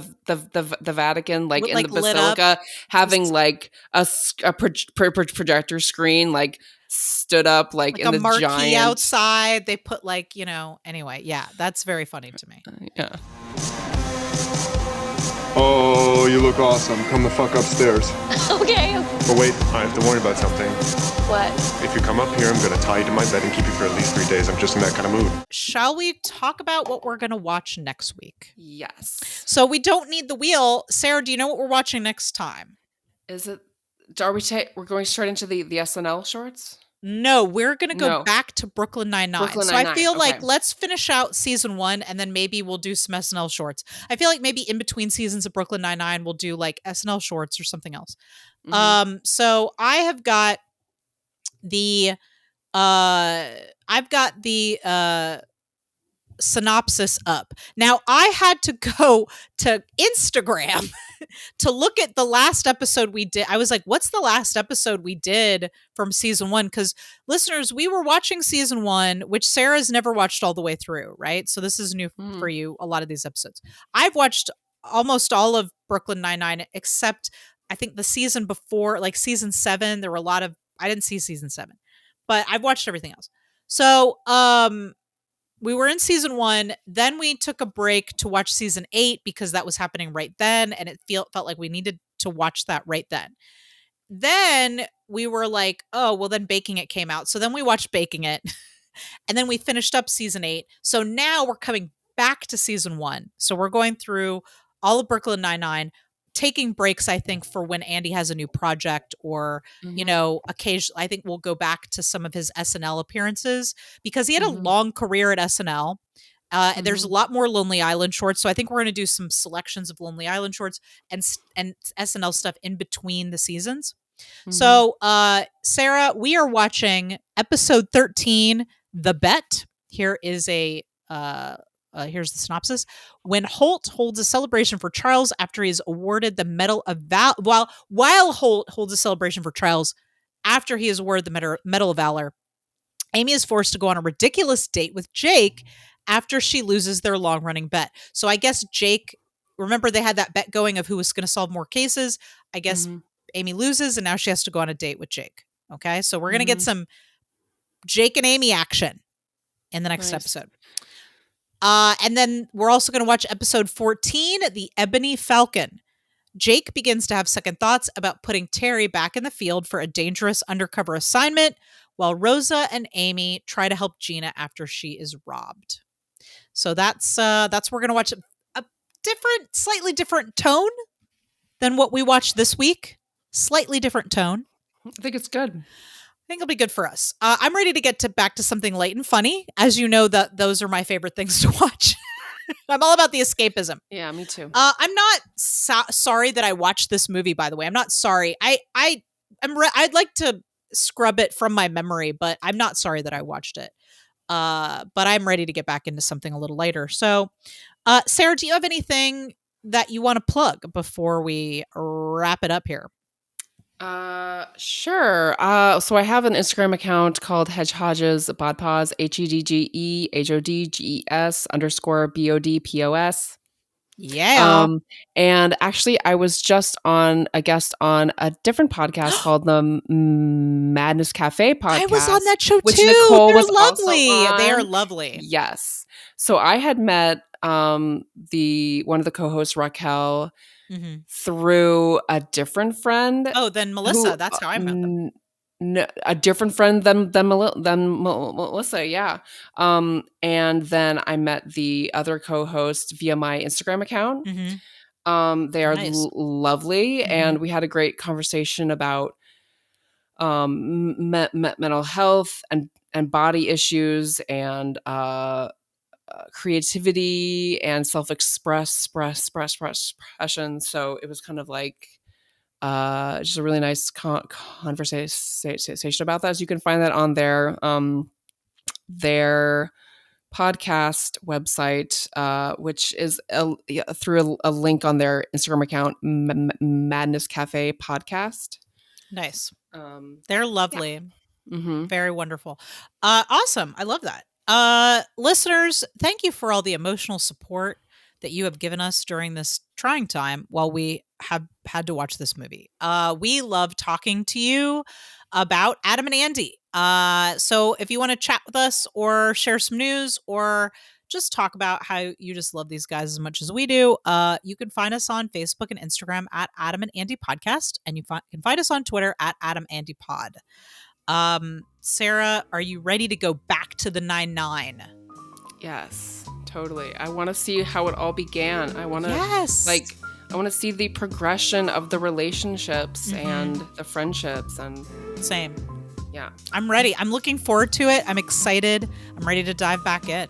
Vatican, like With, in like, the lit up. basilica, having like a projector screen, like stood up, like in a the marquee giant. outside. They put like, anyway, yeah, that's very funny to me. Yeah. Oh, you look awesome. Come the fuck upstairs. Okay. But wait, I have to warn you about something. What? If you come up here, I'm gonna tie you to my bed and keep you for at least 3 days. I'm just in that kind of mood. Shall we talk about what we're going to watch next week? Yes. So we don't need the wheel. Sarah, do you know what we're watching next time? Is it? Are we? We're going straight into the SNL shorts. No, we're going to go No. back to Brooklyn Nine-Nine. Brooklyn So I Nine-Nine, feel like okay. let's finish out season 1 and then maybe we'll do some SNL shorts. I feel like maybe in between seasons of Brooklyn Nine-Nine we'll do like SNL shorts or something else. Mhm. So I have got the synopsis up. Now I had to go to Instagram to look at the last episode we did. I was like, what's the last episode we did from season 1? Because listeners, we were watching season 1, which Sarah's never watched all the way through, right? So this is new for you, a lot of these episodes. I've watched almost all of Brooklyn Nine-Nine, except I think the season before, like season 7, there were a lot of, I didn't see season 7, but I've watched everything else. So, we were in season 1, then we took a break to watch season 8 because that was happening right then, and it felt like we needed to watch that right then. Then we were like, oh, well, then Baking It came out. So then we watched Baking It, and then we finished up season 8. So now we're coming back to season 1. So we're going through all of Brooklyn Nine-Nine, taking breaks, I think, for when Andy has a new project or, occasionally, I think we'll go back to some of his SNL appearances because he had a long career at SNL. And there's a lot more Lonely Island shorts. So I think we're going to do some selections of Lonely Island shorts and SNL stuff in between the seasons. So, Sarah, we are watching episode 13, The Bet. Here is here's the synopsis. When Holt holds a celebration for Charles after he is awarded the Medal of Valor, while Holt holds a celebration for Charles after he is awarded the Medal of Valor, Amy is forced to go on a ridiculous date with Jake after she loses their long-running bet. So I guess Jake, remember they had that bet going of who was going to solve more cases. I guess Amy loses and now she has to go on a date with Jake. Okay, so we're going to get some Jake and Amy action in the next episode. And then we're also going to watch episode 14, The Ebony Falcon. Jake begins to have second thoughts about putting Terry back in the field for a dangerous undercover assignment, while Rosa and Amy try to help Gina after she is robbed. So that's we're going to watch a slightly different tone than what we watched this week. Slightly different tone. I think it's good. I think it'll be good for us. I'm ready to get back to something light and funny. As you know, that those are my favorite things to watch. I'm all about the escapism. Yeah, me too. I'm not sorry that I watched this movie, by the way. I'm not sorry. I'd like to scrub it from my memory, but I'm not sorry that I watched it. But I'm ready to get back into something a little lighter. So, Sarah, do you have anything that you want to plug before we wrap it up here? Sure. So I have an Instagram account called Hedgehodges Bodpos, HEDGEHODGES_BODPOS. Yeah. And actually I was just a guest on a different podcast called the Madness Cafe podcast. I was on that show which too. Nicole They're was also lovely. They are on. lovely. Yes. So I had met one of the co-hosts, Raquel, through a different friend. Oh, then Melissa. That's how I met them. No, a different friend than Melissa, yeah. And then I met the other co-host via my Instagram account. They are Nice. lovely, and we had a great conversation about mental health and body issues and creativity and expression. So it was kind of like just a really nice conversation about that. So you can find that on their podcast website, which is through a link on their Instagram account, Madness Cafe Podcast. Nice. They're lovely. Mm-hmm. Very wonderful. Awesome. I love that. Listeners, thank you for all the emotional support that you have given us during this trying time while we have had to watch this movie. We love talking to you about Adam and Andy. So if you want to chat with us or share some news or just talk about how you just love these guys as much as we do, you can find us on Facebook and Instagram at Adam and Andy Podcast, and you can find us on Twitter at Adam Andy Pod. Sarah, are you ready to go back to the 9-9? Yes, totally. I want to see how it all began. I want to I want to see the progression of the relationships and the friendships and same. Yeah. I'm ready. I'm looking forward to it. I'm excited. I'm ready to dive back in.